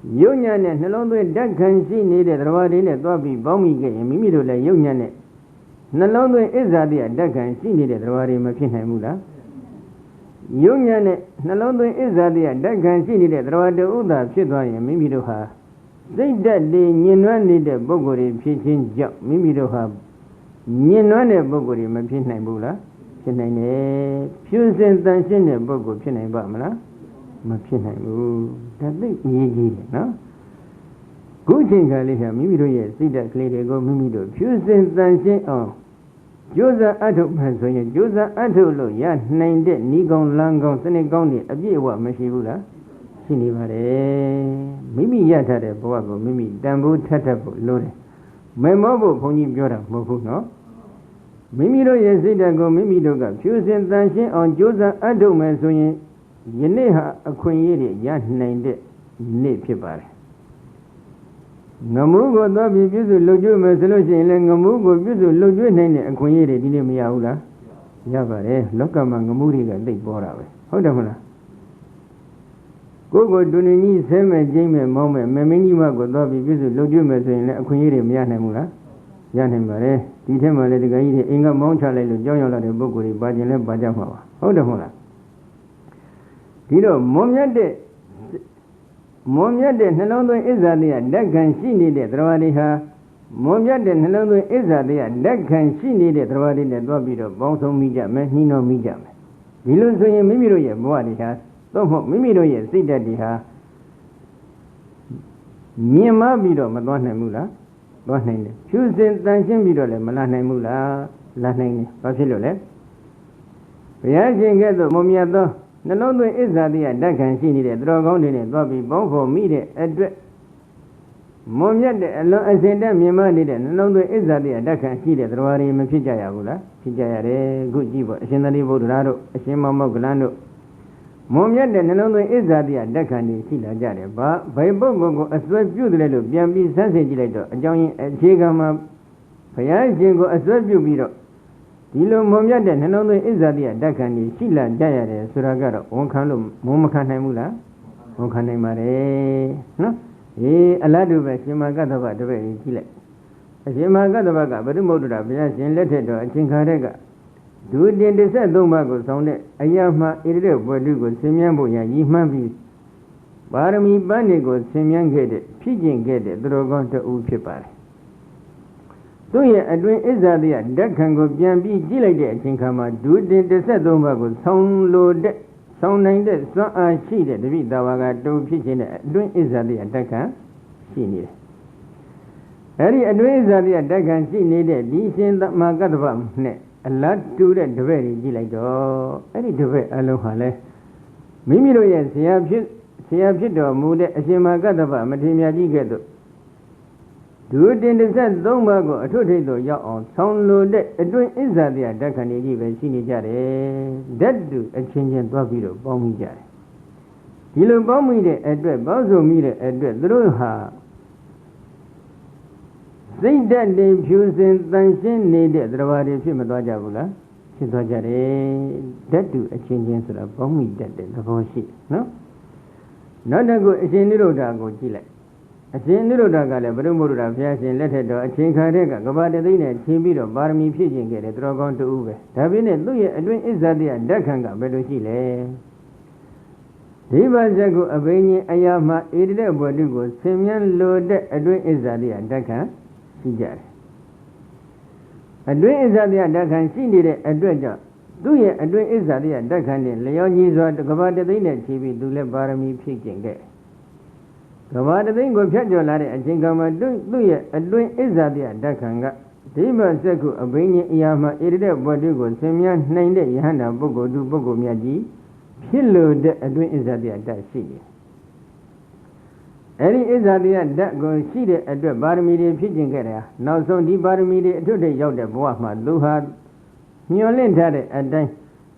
Yonyanet Nalondo Dekan she needed Rawadi and Bobby Bomja Mimido La Yonyanet Nalondo Izadia Dekan she needed Rawari Machine Mula Yunyan Nalondo Izadia Dekan she needed Rawada Uda Chidway Mimidoha They that day Nyenwan needed Bogori Pichin Jop Mimidoha Nyenwane Bogori Machine Mula Chinane Pusin Tanshin Bogo Chinay Bamala Machine Mu that big Yigi no Guchin Galiha Mimido yes see that clearly go Mimido Pusin Tanshin oh Josa Ato Pansoya, Josa Atolo, ya named it Nigon Langon, Senegoni, a Biwa Mashibula, Sinivare, Mimi Yata, Boago, Mimi, Dambu Tatapo, Lore, Memobo, Pony Jora, Mofu, no? Mimido Yazida go Mimidoga, Pusin Tanshin on Josa Ato Mansoya, Yeneha, a queen, ya named it Nipibare. Namugo Dabi Bizu Loju Mesolution, Langamugo Bizu Loju Nene, and Queen Dinimiaula. Yavare, Lokamangamuriga, they bore away. Hold on. Gogo Dunini, Seme, Jame, Moment, Meminima go Dabi Bizu Loju Mesolution, and Queen Yanamula. Yanamare, Titema Legaide, Inga Montale, Joyola de Boguri, Bajale Bajama. Hold on. Tito, Momiade. Momia de Nalondo Izadia, Dekan she needed Rawadiha. Momia de Nalondo Izadia, Dekan she needed Rawadi and Bobido, Bonso Mija, Nino Mija. Dilusoye Mimiroye, Boadiha, Soho Mimiroye, Sidadiha. Mima Bido, Madonna Mula, Bonne, Pusin Tanshin Bido, Malana Mula, Lanane, Basilole. Reacting at the Momiado. Nalondo Izadia Dekan she needed Dragon in it, Bobby Bonfo Mide, Edred Momia de Ascenda Mima did Nalondo Izadia Dekan she did Rawari Machijayagula, Pijayare, good Jibo, Shinari Vodado, Shimamo Glando Momia de Nalondo Izadia Dekan, Sila Jare, by Bongo, a swift view the little Biambi Sansilator, a joint at Chigama Payajingo, a swift view beetle. Dilo Momia de Nalondo Izadia Dakani, Sila Jayare, Suragara, Onkalo, Momakanamula, Onkanemare, no? Aladu Shima Gadava, the very Chile. Shima Gadavaga, but the motor of Yasin lettered to a Chinkarega. Do it in the said Domago sounded Ayama, Ire, Bodugo, Simiamboya, Yimabi ပါရမီပန်းတွေကိုဆင်မြန်းခဲ့တဲ့ဖြစ်ကျင်ခဲ့တဲ့သူတော်ကောင်းတဦးဖြစ်ပါတယ်သူ့ရဲ့အတွင်းအစ္ဆာတိယဓာတ်ခံကိုပြန်ပြီးကြည့်လိုက်တဲ့အချိန်ခါမှာဒုတင်13ပါးကိုဆောင်းလိုတဲ့ဆောင်းနိုင်တဲ့စွမ်းအားရှိတဲ့တပိသာဝကတူဖြစ်ခြင်းနဲ့အတွင်းအစ္ဆာတိယဓာတ်ခံရှိနေတယ်အဲ့ဒီအတွင်းအစ္ဆာတိယဓာတ်ခံရှိနေတဲ့ဒီရှင်သမကတ္တဗနဲ့အလတ်တူတဲ့တပည့်တွေကြည့်လိုက်တော့အဲ့ဒီတပည့်အလုံးဟာလဲမိမိတို့ရဲ့ဆရာဖြစ်တော်မူတဲ့အရှင်မကတ္တဗမထေရမြတ်ကြီးကဲ့သို့ဒုတင်13ပါးကိုအထွတ်ထိပ်သို့ရောက်အောင်ဆောင်းလိုတဲ့အတွင်းအစ္ဆာတရားဓာတ်ခဏကြီးပဲရှိနေကြတယ်ဓာတ်တူအချင်းချင်းသွားပြီးတော့ပေါင်းမိကြတယ်ဒီလိုပေါင်းမိတဲ့အတွက်ပေါင်းစုံမိတဲ့အတွက်သူတို့ဟာစိတ်ဓာတ်တွေဖြူစင်တန်ရှင်းနေတဲ့သတ္တဝါတွေဖြစ်မသွားကြဘူးလားဖြစ်သွားကြတယ်ဓာတ်တူအချင်းချင်းဆိုတာပေါင်းမိတတ်တဲ့သဘောရှိနော်နောက်တစ်ခုအရှင်နိရောဓကိုကြည့်လိုက်အရှင်နိရောဓကလည်းဘုရုမုဒ္ဒရာဘုရားရှင်လက်ထက်တော်အချိန်ခါတဲ့ကကဘာတသိန်းနဲ့ချင်းပြီးတော့ပါရမီဖြည့်ကျင်ခဲ့တဲ့သူတော်ကောင်းတူပဲဒါပေမဲ့သူ့ရဲ့အတွင်းအစ္ဆာတိယဓာတ်ခံကဘယ်လိုရှိလဲဒီပါဇက်ကိုအဘိညာဉ်အရာမှာဣတိတဲ့ဘဝတုကိုဆင်မြန်းလိုတဲ့အတွင်းအစ္ဆာတိယဓာတ်ခံရှိကြတယ်အတွင်းအစ္ဆာတိယဓာတ်ခံရှိနေတဲ့အတွက်ကြောင့်သူ့ရဲ့အတွင်းအစ္ဆာတိယဓာတ်ခံနဲ့လျောညီစွာကဘာတသိန်းနဲ့ချင်းပြီးသူလည်းပါရမီဖြည့်ကျင်ခဲ့ကဘာတသိန်းကိုဖြတ်ကျော်လာတဲ့အချိန်ကမှသူ့ရဲ့အတွင်းအစ္ဆာတိယဓာတ်ခံကဒီမစက္ခုအဘိညာဉ်အရာမှာဣတိတဲ့ဘဝတုကိုဆင်မြန်းနိုင်တဲ့ယဟန္တာပုဂ္ဂိုလ်သူပုဂ္ဂိုလ်မြတ်ကြီးဖြစ်လို့တဲ့အတွင်းအစ္ဆာတိယဓာတ်ရှိတယ်အဲ့ဒီအစ္ဆာတိယဓာတ်ကိုရှိတဲ့အတွက်ပါရမီတွေဖြစ်ကျင်ခဲ့တယ်နောက်ဆုံးဒီပါရမီတွေအထွတ်ထိပ်ရောက်တဲ့ဘဝမှာသူဟာမျောလင့်ထားတဲ့အတိုင်း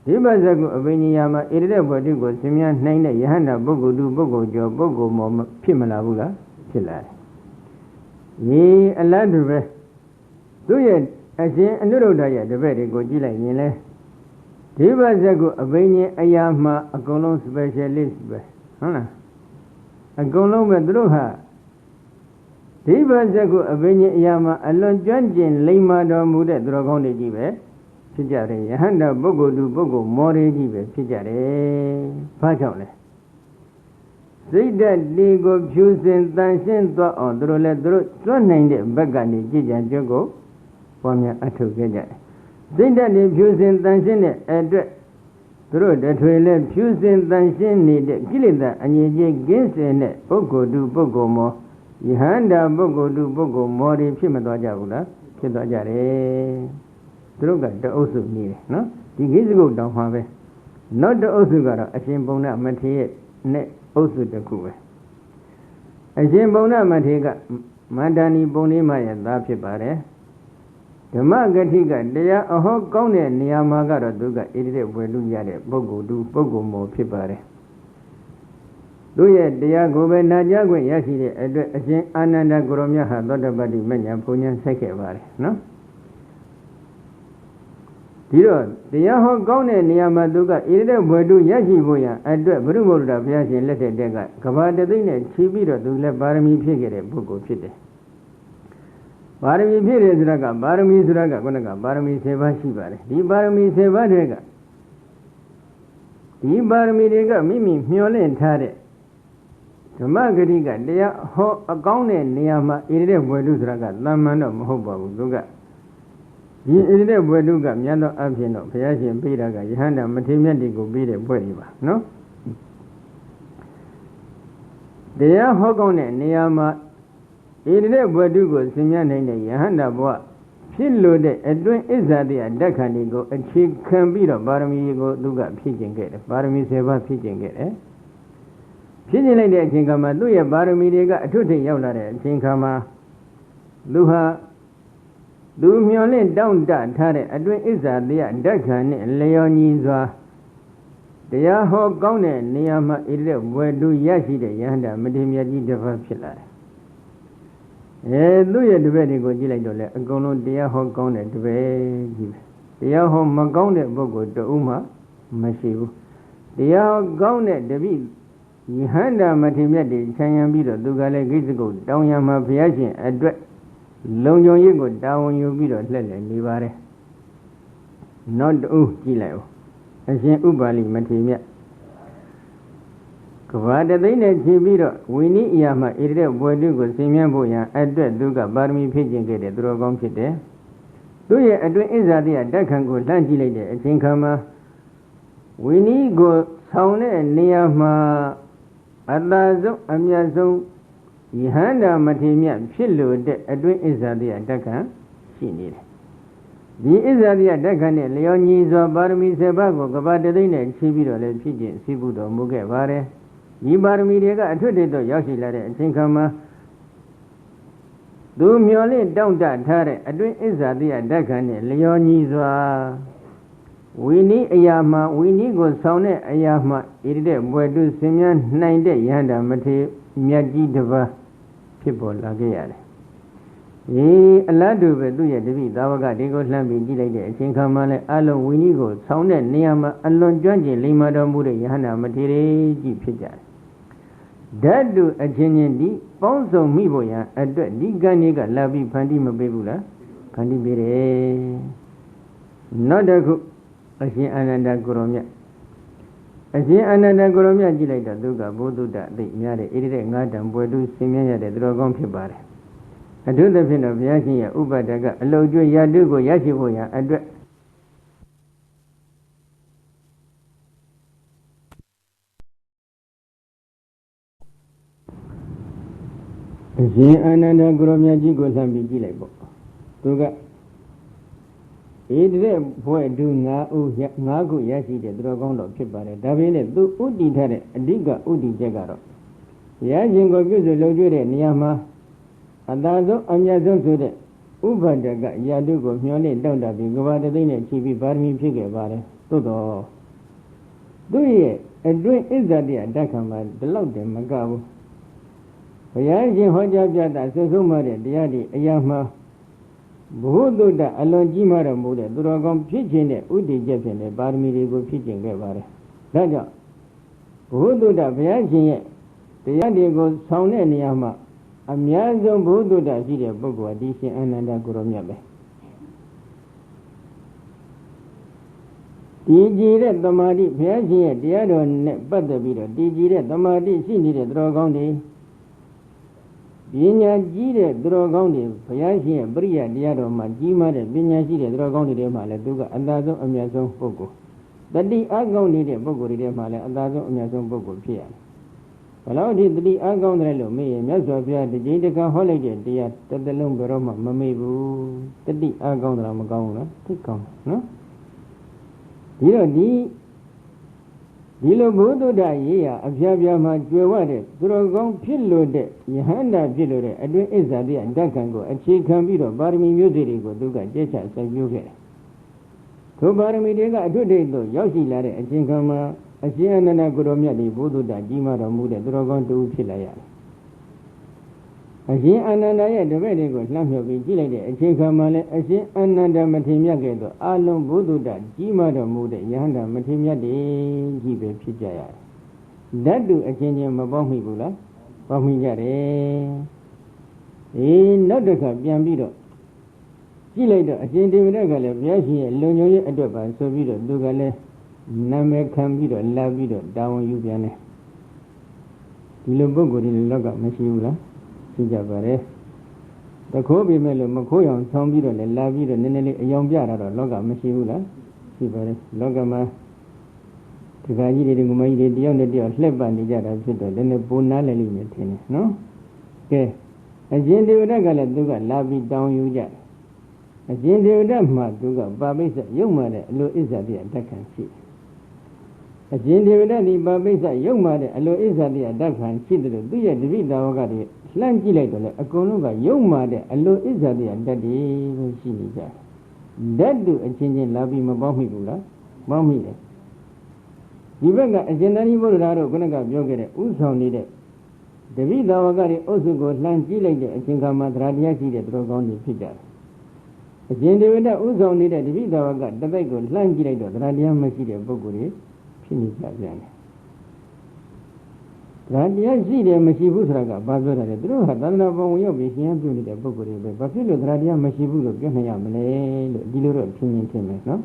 ဒီမဇ္ဇကုအဘိညာမှာဣရိတဲ့ဘဝတုကိုဆင်မြန်းနိုင်တဲ့ယဟန္တာပုဂ္ဂိုလ်သူပုဂ္ဂိုလ်ကျော်ပုဂ္ဂိုလ်မောဖြစ်မလာဘူးလားဖြစ်လာတယ်။ဒီအလတ်တူပဲသူရဲ့အရှင်အနုရုဒ္ဓရဲ့တပည့်တွေကိုကြည့်လိုက်ရင်လဲဒီမဇ္ဇကုအဘိညာအရာမှာအကုန်လုံး specialist ပဲဟုတ်လားအကုန်လုံးပဲသူတို့ဟာဒီမဇ္ဇကုအဘိညာအရာမှာအလွန်ကျွမ်းကျင်လိမ္မာတော်မူတဲ့သူတော်ကောင်းတွေကြီးပဲဖြစ်ကြတယ်ယဟန္တာပုဂ္ဂိုလ်သူပုဂ္ဂိုလ်မောရီကြီးပဲဖြစ်ကြတယ်။ဘာကြောင့်လဲစိတ်ဓာတ်ဒီကိုဖြူစင်တန်ရှင်းသွားအောင်သူတို့လည်းသူတို့စွန့်နိုင်တဲ့ဘက်ကနေကြည်ကြံကြွကိုပွားများအထုတ်ခဲ့ကြတယ်။စိတ်ဓာတ်ဒီဖြူစင်တန်ရှင်းတဲ့အတွက်သူတို့တထွေလည်းဖြူစင်တန်ရှင်းနေတဲ့ကိလေသာအငြိကြီးကင်းစင်တဲ့ပုဂ္ဂိုလ်သူပုဂ္ဂိုလ်မောယဟန္တာပုဂ္ဂိုလ်သူပုဂ္ဂိုလ်မောရီဖြစ်မသွားကြဘူးလားဖြစ်သွားကြတယ်။သူတို့ကတအုပ်စုနေတယ်နော်ဒီကိစ္စကိုတောင်းမှာပဲနောက်တအုပ်စုကတော့အရှင်ဘုံနာမထေရနဲ့အုပ်စုတစ်ခုပဲအရှင်ဘုံနာမထေရကမန္တန်ဒီပုံလေးမရဲ့သားဖြစ်ပါတယ်ဓမ္မဂတိကတရားအဟောကောင်းတဲ့နေရာမှာကတော့သူကဣတိတဲ့ဝယ်လူရတဲ့ပုဂ္ဂိုလ်သူပုဂ္ဂိုလ်မောဖြစ်ပါတယ်သူရဲ့တရားကိုပဲနာကြားခွင့်ရရှိတဲ့အတွက်အရှင်အာနန္ဒကိုရောမြတ်ဟာသောတပတ္တိမဉ္ဇဉ်ဘုံဉ္ဇဉ်ဆက်ခဲ့ပါတယ်နော်ဒီတော့တရားဟောကောင်းတဲ့နေရာမှာသူကဣရိတဲ့ဘွယ်တုရရှိဖို့ရန်အတွက်ဘုရုမုဒ္ဒရာဘုရားရှင်လက်ထက်တက်ကကဘာတသိန်းနဲ့ခြီးပြီးတော့သူလည်းပါရမီဖြည့်ခဲ့တဲ့ပုဂ္ဂိုလ်ဖြစ်တယ်။ပါရမီဖြည့်တယ်ဆိုတာကပါရမီဆိုတာကခုနကပါရမီ10ပါးရှိပါတယ်။ဒီပါရမီ10ပါးတွေကဒီပါရမီတွေကမိမိမျှော်လင့်ထားတဲ့ဓမ္မဂတိကတရားဟောအကောင်းတဲ့နေရာမှာဣရိတဲ့ဘွယ်တုဆိုတာကတမ္မန်တော့မဟုတ်ပါဘူးသူကဒီဣရိတဲ့ဘွယ်တုကမြတ်သောအဖြစ်တော့ဘုရားရှင်ပေးတာကယဟန္တာမထေရမြတ်တွေကိုပေးတဲ့ဘွယ်ကြီးပါနော်တရားဟောကောင်းတဲ့နေရာမှာဣရိတဲ့ဘွယ်တုကိုဆင်မြနိုင်တဲ့ယဟန္တာဘဝဖြစ်လို့တဲ့အတွင်းအစ္ဆာတရားဓာတ်ခဏ်တွေကိုအခြေခံပြီးတော့ပါရမီကိုသူကဖြည့်ကျင်ခဲ့တယ်ပါရမီ10ပါးဖြည့်ကျင်ခဲ့တယ်ဖြည့်ကျင်လိုက်တဲ့အချိန်ခါမှာသူ့ရဲ့ပါရမီတွေကအထွတ်ထိပ်ရောက်လာတဲ့အချိန်ခါမှာသူဟာသူမျောလင့်တောင့်တထားတဲ့အတွင်းအစ္ဆာတရားဓာတ်ခဏ်နဲ့လျော်ညီစွာတရားဟောကောင်းတဲ့နေရာမှာဣရိတဲ့ဘွယ်တုရရှိတဲ့ယဟန္တာမထေရမြတ်ကြီးတစ်ပါးဖြစ်လာတယ်သူ့ရဲ့တပည့်တွေကိုကြည့်လိုက်တော့လေအကုန်လုံးတရားဟောကောင်းတဲ့တပည့်ကြီးပဲတရားဟောမကောင်းတဲ့ပုဂ္ဂိုလ်တဦးမှမရှိဘူးတရားကောင်းတဲ့တပိယဟန္တာမထေရမြတ်တွေခြံရံပြီးတော့သူကလည်းကိစ္စကိုတောင်းရမှာဘုရားရှင်အတွက်လုံခြုံရေးကိုတာဝန်ယူပြီးတော့လှည့်လည်နေပါတယ်နောက်တူကြည့်လိုက်ဦးအရှင်ဥပါလိမထေရမြတ် Kavada they net Chibiro, we need Yama, it boy do go Simian address Duga Barmi Pigeon get a dragon pite. Do ye address is at the Dakan go Lantilade, a Chinkama. We need go Sound and Niama Adazo, Amiazo, Yihanda Matimia, Chilu, the address is at the Dakan, she need. The Isadia Dakan, Leonis or Barmi Sebago, Kavada they net Chibiro, the Pigeon, Sibudo, Mugavare. Yibarmiga attributed to Yoshilare and Chinkama. Do merely down that Tare, address is at the Dakan, Leonizwa. We need a Yama, we need go sound a Yama, it is where do Simeon 9 day Yanda Mate Miyaji Deva people like a ladu do ya devi, Davaga, Digo Lambi, Gilade, Chinkama, Alon, we need go sound and Niama, Alon Janji, Lima Dambude, Yana Materi, Pija. That do a genuine D, also Miboya, a Diganiga, Labi, Pandi Mabebula, Pandi Bere. Not a good, as she another Goromia. As she another Goromia, Gilada, Duga, Boduda, the Yare, Ede, Gadam, Bodu, Simia, the Dragon Pibare. I do the pin of Yakia, Ubadaga, Lojo Yadugo, Yashiboya, address. She another Gromia Jigo Lambi Gilabo. Tuga. Idre boy do Nago Yashi, the Dragon of Chipare, Davine, do Udi Tare, Diga Udi Jagaro. Yajingo Guzo Lojo, Niama, Adazo, Amyazon Sude, Ubadaga, Yadugo, Miole, down the Bigova, the Lane, Chibi, Barmi Pigge, Bare, Todo. Do ye, a drink is that the Dakama, the Lode Magabu. Yaji Hojabjata, Sesumare, the Yadi, Ayama, Bududa, Alonjimara Muda, Duragom Pitching, Udi Japan, Barmi go pitching Gavare. Raja Bududa, Viaji, the Yadi goes Sound and Yama, Amiazon Bududa, Zida Bogua, DC and Guromiabe. DG the Madi, Viaji, the other but the video, DG the Madi, she needed Dragondi. Binya Gide, Drogondi, Payashi, Bria, Diado, Majima, Binya Gide, Drogondi, Maladuga, Adazo, Amazon Pogo. But the Agon did a Bogo, Mala, Adazo, Amazon Bogo, Pia. Allow did the Agon Relo, me, Mazopia, the Jadica holiday, the Lumberoma, Mamebu, the Agon Ramagona, take on, no? Dilo Budu da Yea, Abjabia Majawade, Drogon Pillo de, Yahanda Pillo, Adwin Izadi and Dakango, a chicken video, Barmi Musico, Duga, Jesha, Sabuke. To Barmi Dega, 2 days though, Yoshi Lare, a chinkama, a Siana Guromia, the Budu da Jima Ramuda, Drogon to Pilaya. A she another the very good Lamio Vigilade, a chinkamale, a she another Matimia Gado, Alon Budu da Jima Ramuda, Yanda Matimia de Gibe Pijaya. That do a change of Mabomi Bula, Bomijare. Not the cup, Yambido. Gilator, a change of Regale, Yashi, Lonyo Adoba, Sovido, Dugale, Name Cambido, Lavido, down Yubiane. Ilobogo in Loga, Machula. Sijabare. The Kobe Melo, Makoyan, Tombido, and Lavido, and a young Yara, Loga, Machula, Sibare, Logama, Tigaji, the Gumai, the young lady of Leban, the Yara, then the Bunali, no? Okay. A Jane de Regala, Duga, Lavi down you yet. A Jane de Dama, Duga, Babisa, young mother, Lo Isa, the Dakan see. A Jane de Regani, Babisa, young mother, Lo Isa, the Dakan see, do you read the Ogadi? Langilator, a Konuga, young mother, a low is at the daddy, she needs that. That do a change in Labi Mabamigula, Mammy. Even a general Bolaro, Gonaga, Yogare, also needed. The Vida Wagari also goes Langilator, and Chinkama Radiasi, the Drogon Pija. A general also needed the Vida Wagat, the Bago, Langilator, Radiam Machida Boguri, she needs that. Radia see the Machibusraga, Bazora, the Drew had done about Yobi, he had to the Boguri, but Philo Radia Machibu, Ganayam, Diluro, Pinion, no?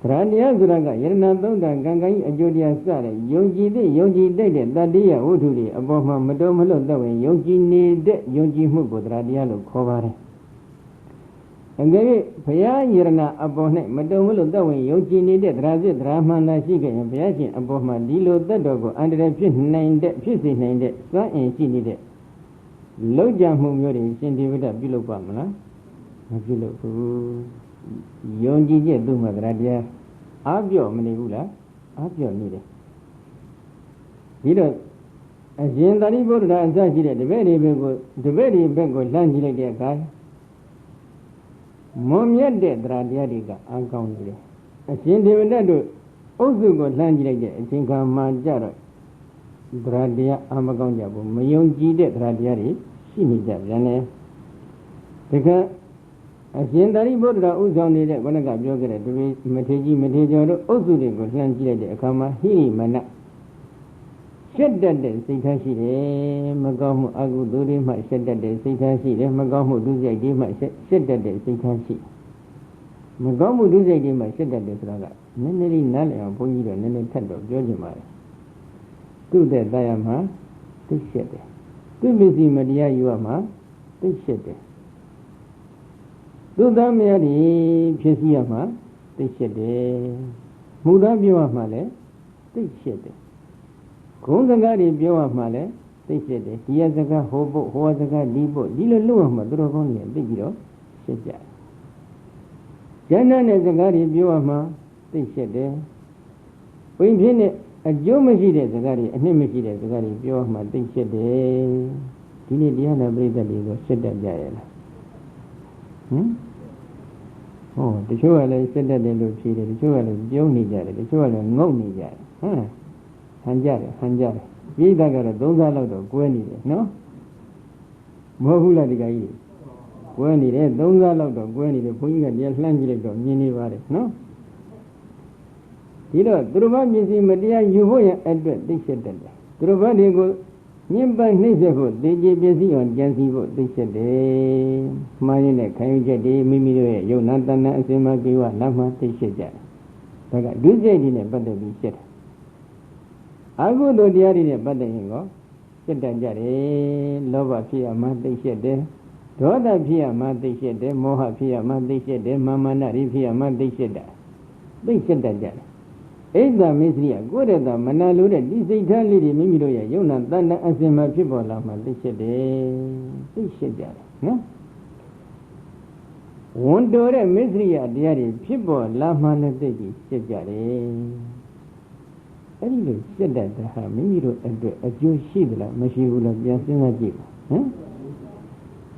Rania Zuraga, Yernatonda, Gangai, Ajodia Sara, Yonji, Yonji, Tadia, Uduri, Aboma, Madomalo, Yonji need Yonji Mugo, Radialo, Kovare. And then Paya Yerna Abone, Madomalo, Yonji needed Razit, Ramana Shiga, and Piachi, Aboma, Dilo, the Dogo, under the 59, Sa and she needed. Loja Mumuri, Sindivida, Bilo Pamela, Bilo. Yonji Duma Radia, Abio Manigula, Abio Nide. You know, as Yendani Buddha and Zaji, the very Bengo Langile de Guy. Momia de Dradiadiga, uncounted. As Yendivado, also got Langile de Tinka Manjaro, Dradia Amagonjabo, Mayonji de Dradiari, she needs that, Jane. As Yendari Buddha Uzoni, when I got yogurt to be Mateji, Ozuri, Lanjile, Akama, Hiri, Mana. Shed that day, Sitashi, Magamu Agu Duri, my shed that day, Sitashi, Magamu Duzi, gave my shed that day, Sitashi. Magamu Duzi, gave my shed that day, Raga. Many Nale and Ponyo and Nene Tendo, Georgia Mara. To the Diama, they shed it. To busy Madia Yuama, they shed it. Do the Mary Pesiama, they shed it. Muda Bua Male, they shed it. Kundagari Bua Male, they shed it. Yazaka, Hobo, Hoazaka, Libo, Lilo Luama, Drogonia, Bigiro, shed it. Jana Zagari Buama, they shed it. When Jenny, a geometry, Zagari, a nemesis, Zagari Buama, they shed it. Tini Diana Brida, shed that Jael. Oh, the show I said that they look cheated, the show I Joni Jarry, the show I know me Jarry. Hanjari. We got a doza lot of Gwenny, no? Mohula the guy. Gwenny, doza lot of Gwenny, the Punga, the Langile of Minivare, no? You know, Druba Museum, Madia, you were at they said that. Druba, they go. Nearby Nizabo, they gave busy on Jansibo, they said, Marina, Kayuja, Mimi, Yonatana, Sema, Giva, Lama, they said that. But I do say in a butter be said. I go to the area, but they go. Said that Jare, Lova Pia, they said there. Daughter Pia, they said there. Moha Pia, they said there. Mamma Nari Pia, they said that. They said that Jare. Eza Misria, good at the Manalu, this Italy, Mimidoya, Yonatana, Asima, people, Lama, they said that. No? One door, Misria, dear people, Lama, they said that. Anyway, said that the Hamiro and a Jew Shidla, Mashigula, Yansina Jib.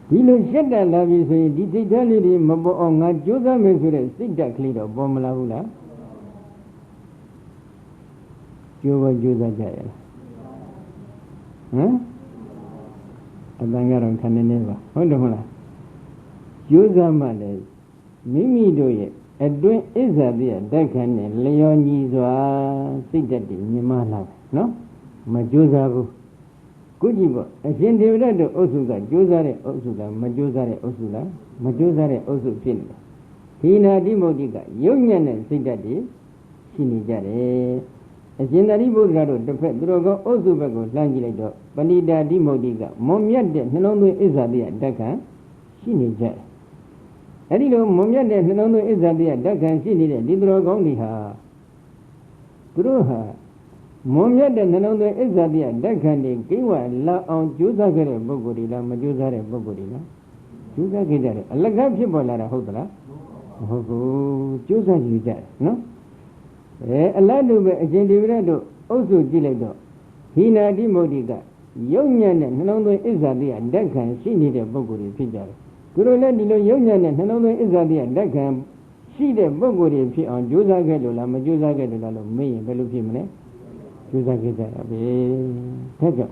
Dilo said that love is a Italy, Mabo on a Josa Mesura, stick that clear of Bomala. You were Judah Jail. A bangaron can never. Wonderful. Judah Males, Mimi do it. A doing is a dear, Decan, Leonizua, Sigati, Nimala. No? Majuzabu. Kujibo, a Shindivido Osuga, Juzare Osula, Majuzare Osula, Majuzare Osupin. Hina Dimodiga, Union and Sigati, Sinijare. A General Buddha, the Pedrogo, Ozubago, Langiledo, Banida Dimodiga, Momiade, Nanono Isadia, Daka, Shinija. Adido, Momiade, Nanono Isadia, Daka, Shinida, Didrogo Niha. Gruha. Momiade, Nanono Isadia, Daka, Giwa, La on Juzagare Bogorilla, Majuzare Bogorilla. Juzagare, a Lagapibola Hodra. Oh, Juzag, no? A ladu a gendivido, also giledo. Hina di modiga. Yonyan and Hanono Izadia, Deccan, she needed Boguri Pijar. Guruladilo Yonyan and Hanono Izadia, Deccan, she the Boguri P on Juzagella, Majuzagella, me, Belupimene, Juzageta, Tejo.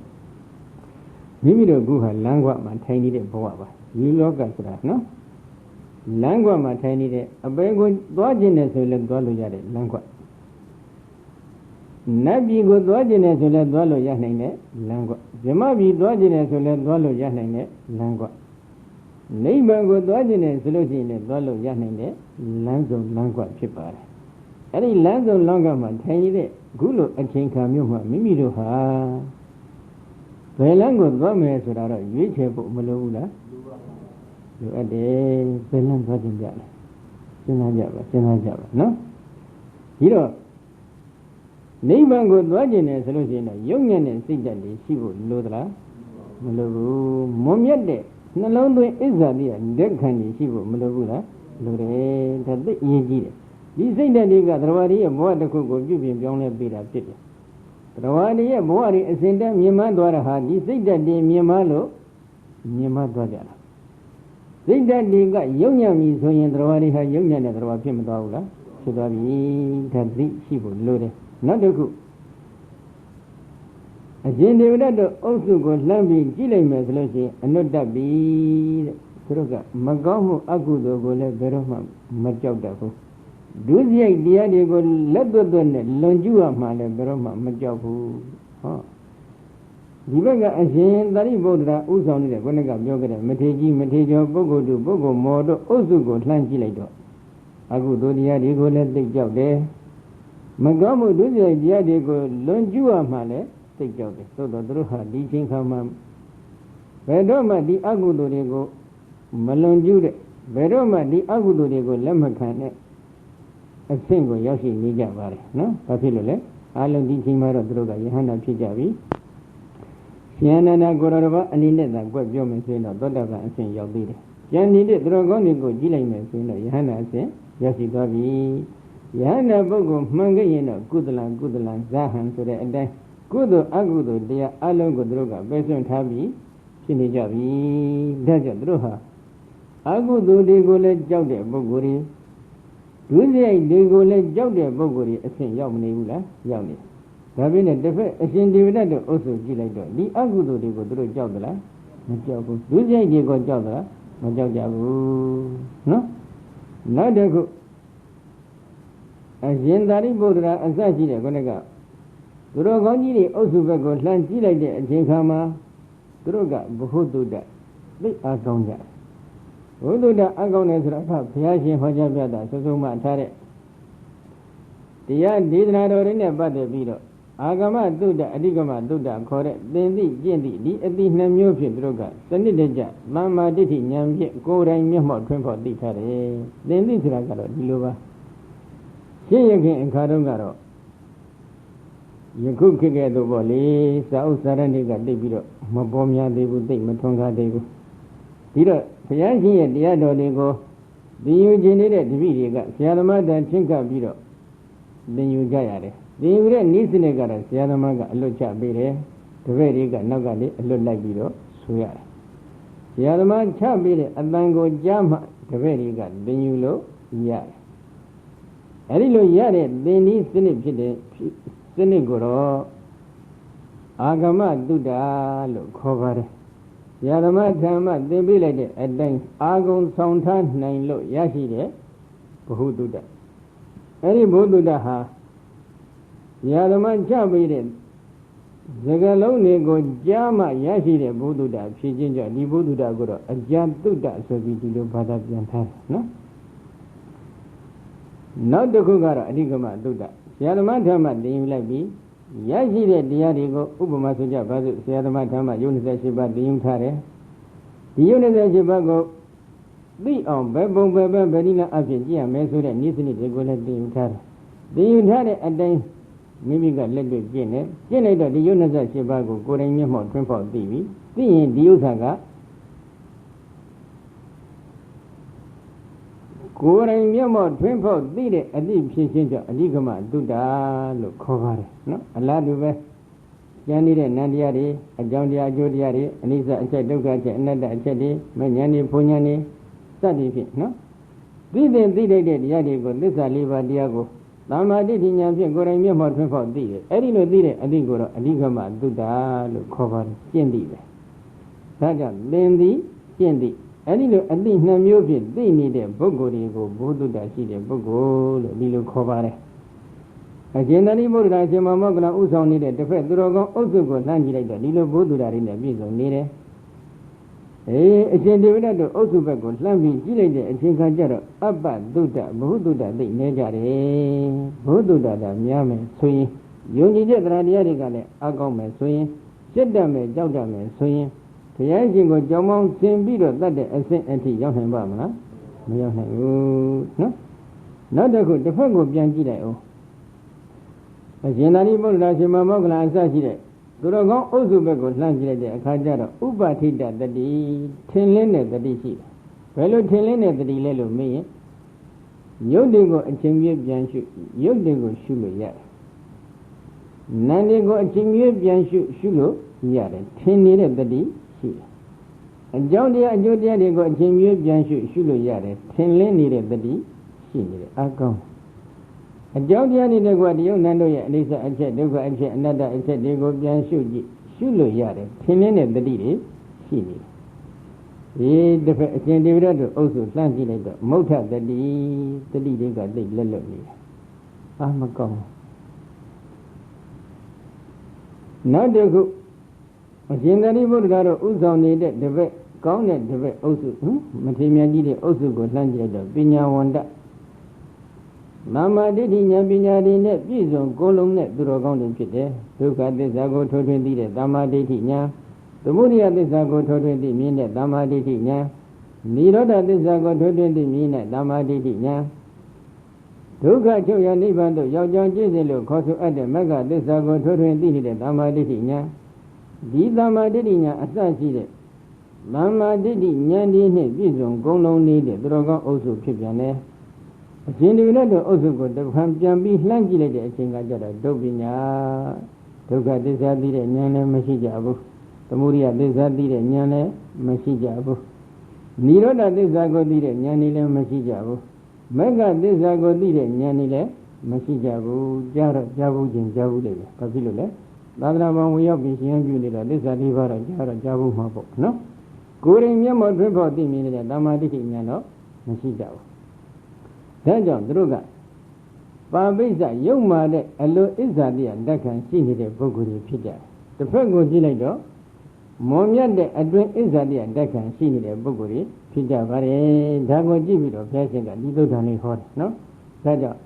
Mimido Guha, Langua, Matani de Boava. You look at that, no? Langua Matani de a Bego, Dodginess, Lengolujare, Langua. Nabi go dwajine so le dwalo yaနိုင်တဲ့လမ်းကွဇမပြီသွားခြင်းနဲ့ဆိုလဲသွားလို့ရနိုင်တဲ့လမ်းကွနိဗ္ဗာန်ကိုသွားခြင်းနဲ့ဆိုလို့ရှိရင်လည်းသွားလို့ရနိုင်တဲ့လမ်းဆုံးလမ်းကွဖြစ်ပါတယ် Any lands on longer man, tiny day, Gulu and King Kamuma, Mimiduha. Belango, Gomez, or which have Malula. You are the Belan Virgin Java. Sinajava, no? Hero. Neighbor good virgin as Lucina, young and think that she would Ludra. Malabu, Momiade, Nalonde is a dear, dead candy, she would Malabula, Lure, that the Yegi. These say that they got Rawadi, a boy that could go give him young and beat up city. Rawadi, a boy, a sender, Miamadwara had, they say that they Miamalo, Miamadwara. Say that they got young Yami, so in Rawadi had young and Rawapim Dawla, should have been that three she would load it. Not a good. A gender also got Lambi, Chile Meslosi, and not that be Truga, Magamu Agudo, Gole, Beroma, Majabu. Do the idea they go let the Lonjua Male, Beroma, Majabu. Divaga and Jane, Dari Bodra, Uzon, the Gonaga Yoga, Mateji, Matejo, Bogo, do Bogo, Modo, also got Langilato. Agudo, the idea go let the job there. Magamu do the idea they go Lonjua Male. Take out it. So the Druha, teaching come. Vedoma di Agudo de go Malon Jude. Vedoma di Agudo de go Lemacan. A single Yoshi Nijabare. No? Papilole. Alan teaching Mara Droga, Yohana Pijavi. Siana Gorova and in that what Yoman say, no, Dodava and Saint Yobide. Jan needed Dragonico, Gilaman, Yohana say, Yoshi Gavi. Yohana Bogo, Mangayana, Goodland, Zahan to the end. Good Agudo, dear Alongo Droga, Besson Tabi, Sinijavi, Daja Droha. Agudo de Gole Jaude Boguri. Do they go let Jaude Boguri, a Saint Yamnula, Yamni. Having a different, a Saint Dividend also Gilato. The Agudo de go through Jaudala, Majabu. Do they go Jaudala, Majabu? No? Neither go. As Yendari Bodra, as I see the Gonaga. Drogoni also go Lanti like the Jinkama, Droga, Buhuda, they are gone there. Ududa Agones Raka, Piashi Hojabada, Sosuma Tare. The young did not order about the video. Agama do the Adigama do the correct, then the Jendi, the Adina Mufi Droga, Sunday Deja, Mamma Diti, Yam, go and Yamo, Trimpo Ditare, then this Ragaro, Dilova. See again in Karungaro. You could get the volley, South Saraniga Debiro, Mabomia de would take Matonga de. Dira, Piaji and the other they go. Then you generate the video, Sialama and Chinka Biro. Then you gayare. Then you read Nisinegara, Sialamaga, Locha Bere, the very got Nogadi, a lot like Biro, Suya. Sialama Chabire, a mango jama, the very got, then you low, yare. Arilo yare, they need Sinip. Senegoro Agama Duda look cover. Yadama Tama, they be like it at times. Agon Soundtan, 9 low, Yashide, who do that. Any Boduda ha Yadama Jabide Zagalone go Jama Yashide, Boduda, Pijinja, Libududa Goro, a Jam Duda, so we do Pada Jantan, no? Not the Kugara, Adigama Duda. Siadama the Imlabi, Yaji de Diadigo, Ubamasuja, Siadama, Unisashiba, the Imtare, the Unisashibago, be on Bebo Beba, Berina Afigia, Mesura, Nisini, the Golet, the Imtare. The Imtare and then maybe got let me Jene, Jenator, the Unisashibago, Goremimo, Trimpo, TV, seeing the Usaga. Goring Yamo, Trimpo, did it, a deep change, a ligama, Duda, look cover, no? A lad of Janny and Nandiari, a Jonia Jodiari, and Isa and Cheduga, another Chedi, Manani, Punyani, study, no? Did they did Yadigo, this I leave a Diago. Lama did in Yampi, Goring Yamo, Trimpo, did it. Edino did it, a ligama, Duda, look cover, Jendi. Saja, Lendi, Jendi. Any look at least Namubi, they need a Bogorigo, Bodu da City, Bogo, Lilo Covare. A generally Boda Jamamagna Uzon needed the first Drogo, also got Nangilator, Lilo Bodu in the Bizo needed. အရှင်ဒေဝရတို့အုပ်စုဘက်ကိုလှမ်းပြီးကြည့်လိုက်တဲ့အချိန်ခါကျတော့အပ္ပသုဒ္ဓဘုဟုသုဒ္ဓသိနေကြတယ်ဘုဟုသုဒ္ဓတာများမယ်ဆိုရင်ယုံကြည်တဲ့တရားတရားတွေကလည်းအကောင်းမယ်ဆိုရင်စိတ်တတ်မယ်ကြောက်တတ်မယ်ဆိုရင်ဘုရားရှင်ကိုကြောင်းမောင်းဆင်ပြီးတော့တတ်တဲ့အဆင့်အထိရောက်နိုင်ပါမလားမရောက်နိုင်ဘူးနော်နောက်တစ်ခုတစ်ဖက်ကိုပြန်ကြည့်လိုက်အောင်အရှင်သာရိပုတ္တရာရှင်မောက္ခလအစရှိတဲ့သူတော်ကောင်းအုပ်စုဘက်ကိုလှမ်းကြည့်လိုက်တဲ့အခါကျတော့ဥပဋိတတတိထင်လင်းတဲ့တတိရှိတယ်ဘယ်လိုထင်လင်းတဲ့တတိလဲလို့မေးရင်ရုပ်တွေကိုအချိန်ပြည့်ပြန်ရှုရုပ်တွေကိုရှုလို့ရတယ်နာမ်တွေကိုအချိန်ပြည့်ပြန်ရှုလို့ရတယ်ထင်နေတဲ့တတိရှိတယ်အကြောင်းတရားအကျိုးတရားတွေကိုအချိန်ပြည့်ပြန်ရှုလို့ရတယ်ထင်လင်းနေတဲ့တတိရှိနေတယ်အကောင်းအကြောင်းတရားတွေကတရုပ်နံတို့ရဲ့အနိစ္စအချက်ဒုက္ခအချက်အနတ္တအချက်တွေကိုပြန်ရှုကြည့်ရှုလို့ရတယ်ထင်လင်းတဲ့တတိတွေရှိနေတယ်ဒီတစ်ဖက်အရှင်ဒေဝရတို့အုပ်စုလှမ်းကြည့်လိုက်တော့မௌထတတိတွေကသိလက်လွတ်နေတယ်အာမကောင်းနောက်တစ်ခုအရှင်သာရိပုတ္တရာတို့ဥဆောင်နေတဲ့တစ်ဖက်ကောင်းတဲ့တစ်ဖက်အုပ်စုမထေမြတ်ကြီးတဲ့အုပ်စုကိုလှမ်းကြည့်လိုက်တော့ပညာဝန္တမာမဒိဋ္ဌိဉာဏ်ပညာတွေနဲ့ပြည့်စုံကိုယ်လုံးနဲ့သူတော်ကောင်းတွေဖြစ်တယ်ဒုက္ခသစ္စာကိုထိုးထွင်းသိတဲ့သမ္မာဒိဋ္ဌိဉာဏ်သမုဒိယသစ္စာကိုထိုးထွင်းသိမြင်တဲ့သမ္မာဒိဋ္ဌိဉာဏ်နိရောဓသစ္စာကိုထိုးထွင်းသိမြင်တဲ့သမ္မာဒိဋ္ဌိဉာဏ်ဒုက္ခချုပ်ရနိဗ္ဗာန်သို့ရောက်ကြောင်းကျင့်စဉ်လို့ခေါ်ဆိုအပ်တဲ့မဂ္ဂသစ္စာကိုထိုးထွင်းသိနေတဲ့သမ္မာဒိဋ္ဌိဉာဏ်ဒီသမ္မာဒိဋ္ဌိဉာဏ်အစရှိတဲ့သမ္မာဒိဋ္ဌိဉာဏ်ဒီနှင့်ပြည့်စုံကုန်လုံးနေတဲ့သူတော်ကောင်းအုပ်စုဖြစ်ပြန်တယ်အရှင်ဒီနဲ့တော့အုပ်စုကိုတစ်ခါပြန်ပြီးလှမ်းကြည့်လိုက်တဲ့အချိန်ကကြတော့ဒုပညာဒုက္ခသစ္စာသိတဲ့ဉာဏ်လည်းမရှိကြဘူးသမုဒိယသစ္စာသိတဲ့ဉာဏ်လည်းမရှိကြဘူးနိရောဓသစ္စာကိုသိတဲ့ဉာဏ်လည်းမရှိကြဘူးမဂ္ဂသစ္စာကိုသိတဲ့ဉာဏ်လည်းမရှိကြဘူးကြားဘူးချင်းကြားဘူးလေဘာဖြစ်လို့လဲသာသနာ့ဘောင်ဝင်ရောက်ပြီးရှင်ပြုနေတာသစ္စာလေးပါးတော့ကြားဘူးမှာပေါ့နော်ကိုယ်ရင်မျက်မှောက်ထွန်းဖို့သိမြင်နေတဲ့တမာတိဋ္ဌိဉာဏ်တော့မရှိကြဘူးဒါကြောင့်သူတို့ကပါပိစ္ဆယုံမာတဲ့အလိုအစ္ဆာတိယဓက္ခံရှိနေတဲ့ပုဂ္ဂိုလ်တွေဖြစ်ကြတယ်တစ်ဖက်ကိုကြည့်လိုက်တော့မွန်မြတ်တဲ့အတွင်းအစ္ဆာတိယဓက္ခံရှိနေတဲ့ပုဂ္ဂိုလ်တွေဖြစ်ကြပါတယ်ဒါကိုကြည့်ပြီးတော့ဘုရားရှင်ကဒီသုဒ္ဓံလေးဟောတယ်နော်ဒါကြောင့်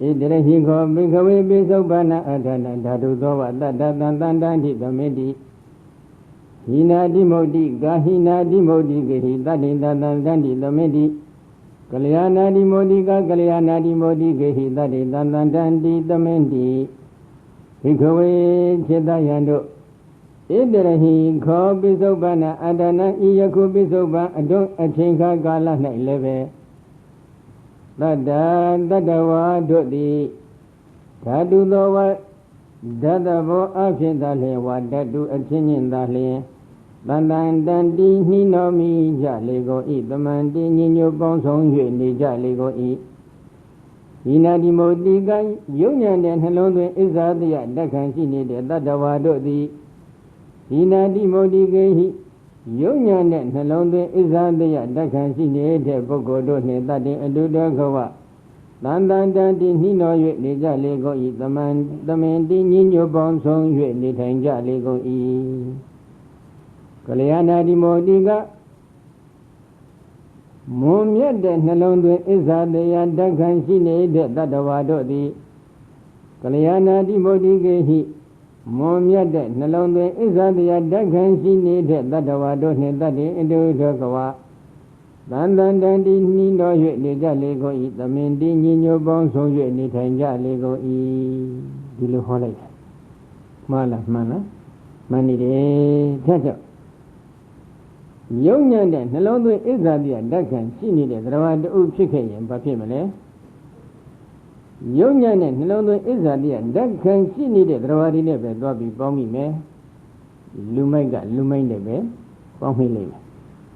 ဣတရဟိခောဘိခဝေပိစုပ္ပန္နအထာဏဓာတုသောဝတတ္တတံတန္တံတိသမေတိဟိနာတိမုတ်တိကာဟိနာတိမုတ်တိဂေဟိတတ္တိတံတန္တိသမေတိကလျာဏတိမောတိကကလျာဏတိမောတိဂေဟိတတ္တိတံတန္တိသမင်တိဘိခဝေจิตယံတို့ဣတရဟိခောပိစုပ္ပန္နအထာဏဤယခုပိစုပ္ပန်အတွင်းအချိန်ခါကာလ၌လည်းပဲတတ္တဝါတို့သည်ဓာတုသောဝဓာတဘောအဖြစ်သာလျှင်ဝဓာတုအချင်းချင်းသာလျှင်တန်တန်တန်တီနှီးတော်မီကြလေကိုဤတမန်တီညညွပေါင်းဆောင်၍နေကြလေကိုဤဤနာတိမောတိကယုံညံတဲ့နှလုံးသွင်းဣဇာတိယဓက္ခံရှိနေတဲ့တတ္တဝါတို့သည်ဤနာတိမောတိကေဟိယုံညံတဲ့နှလုံးသွင်းဣဇာတိယဓက္ခံရှိနေတဲ့ပုဂ္ဂိုလ်တို့နှင့်တတ္တိအတုတောခဝတန်တန်တန်တီနှီးတော်၍နေကြလေကိုဤတမန်တီညညွပေါင်းဆောင်၍နေထိုင်ကြလေကိုဤကလျာဏတိမောတိကမွန်မြတ်တဲ့နှလုံးသွင်းဣဇာတေယဓက္ခံရှိနေတဲ့တတ္တဝါတို့သည်ကလျာဏတိမောတိကေဟိမွန်မြတ်တဲ့နှလုံးသွင်းဣဇာတေယဓက္ခံရှိနေတဲ့တတ္တဝါတို့နှင့်တတ္တိအတုထောကဝတန်တန်တန်တီနှီးတော်၍နေကြလေကိုဤသမင်တီညီညွတ်ပေါင်းဆုံး၍နေထိုင်ကြလေကိုဤဒီလိုဟောလိုက်တာမှားလားမှန်လားမှန်နေတယ်ဖြတ်ချက်ယုံညံ့တဲ့နှလုံးသွင်းဣဇာတိယဓက္ခံရှိနေတဲ့သရဝတူဖြစ်ခဲ့ရင်ဘာဖြစ်မလဲယုံညံ့တဲ့နှလုံးသွင်းဣဇာတိယဓက္ခံရှိနေတဲ့သရဝတွေနဲ့ပဲသွားပြီးပေါင်းမိမယ်လူမိုက်ကလူမိုက်နဲ့ပဲပေါင်းမိလိမ့်မယ်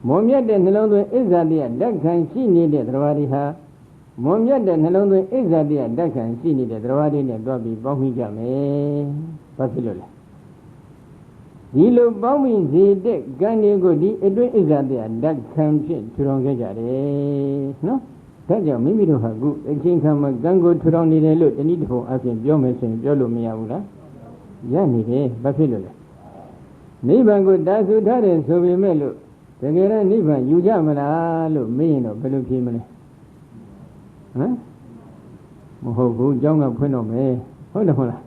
မွန်မြတ်တဲ့နှလုံးသွင်းဣဇာတိယဓက္ခံရှိနေတဲ့သရဝတွေဟာမွန်မြတ်တဲ့နှလုံးသွင်းဣဇာတိယဓက္ခံရှိနေတဲ့သရဝတွေနဲ့သွားပြီးပေါင်းမိကြမယ်ဘာဖြစ်လို့လဲဒီလိုပေါင်းမိစေတဲ့ကံတွေကိုဒီအတွင်းဣဇာတိယဓက္ခံဖြင့်ထူထောင်ခဲ့ကြတယ်နော်ဒါကြောင့်မိမိတို့ဟာခုအချိန်ခါမှာကံကိုထူထောင်နေတယ်လို့တနည်းတစ်ပုံအပြင်ပြောမယ်ဆိုရင်ပြောလို့မရဘူးလားရနေတယ်ဘာဖြစ်လို့လဲနိဗ္ဗာန်ကိုတာဆူထားတယ်ဆိုပေမဲ့လို့ တကယ်တော့နိဗ္ဗာန်ယူကြမလားလို့မေးရင်တော့ဘယ်လိုဖြေမလဲဟမ်မဟုတ်ဘူးကျောင်းကဖွင့်တော့မယ်ဟုတ်တယ်မဟုတ်လား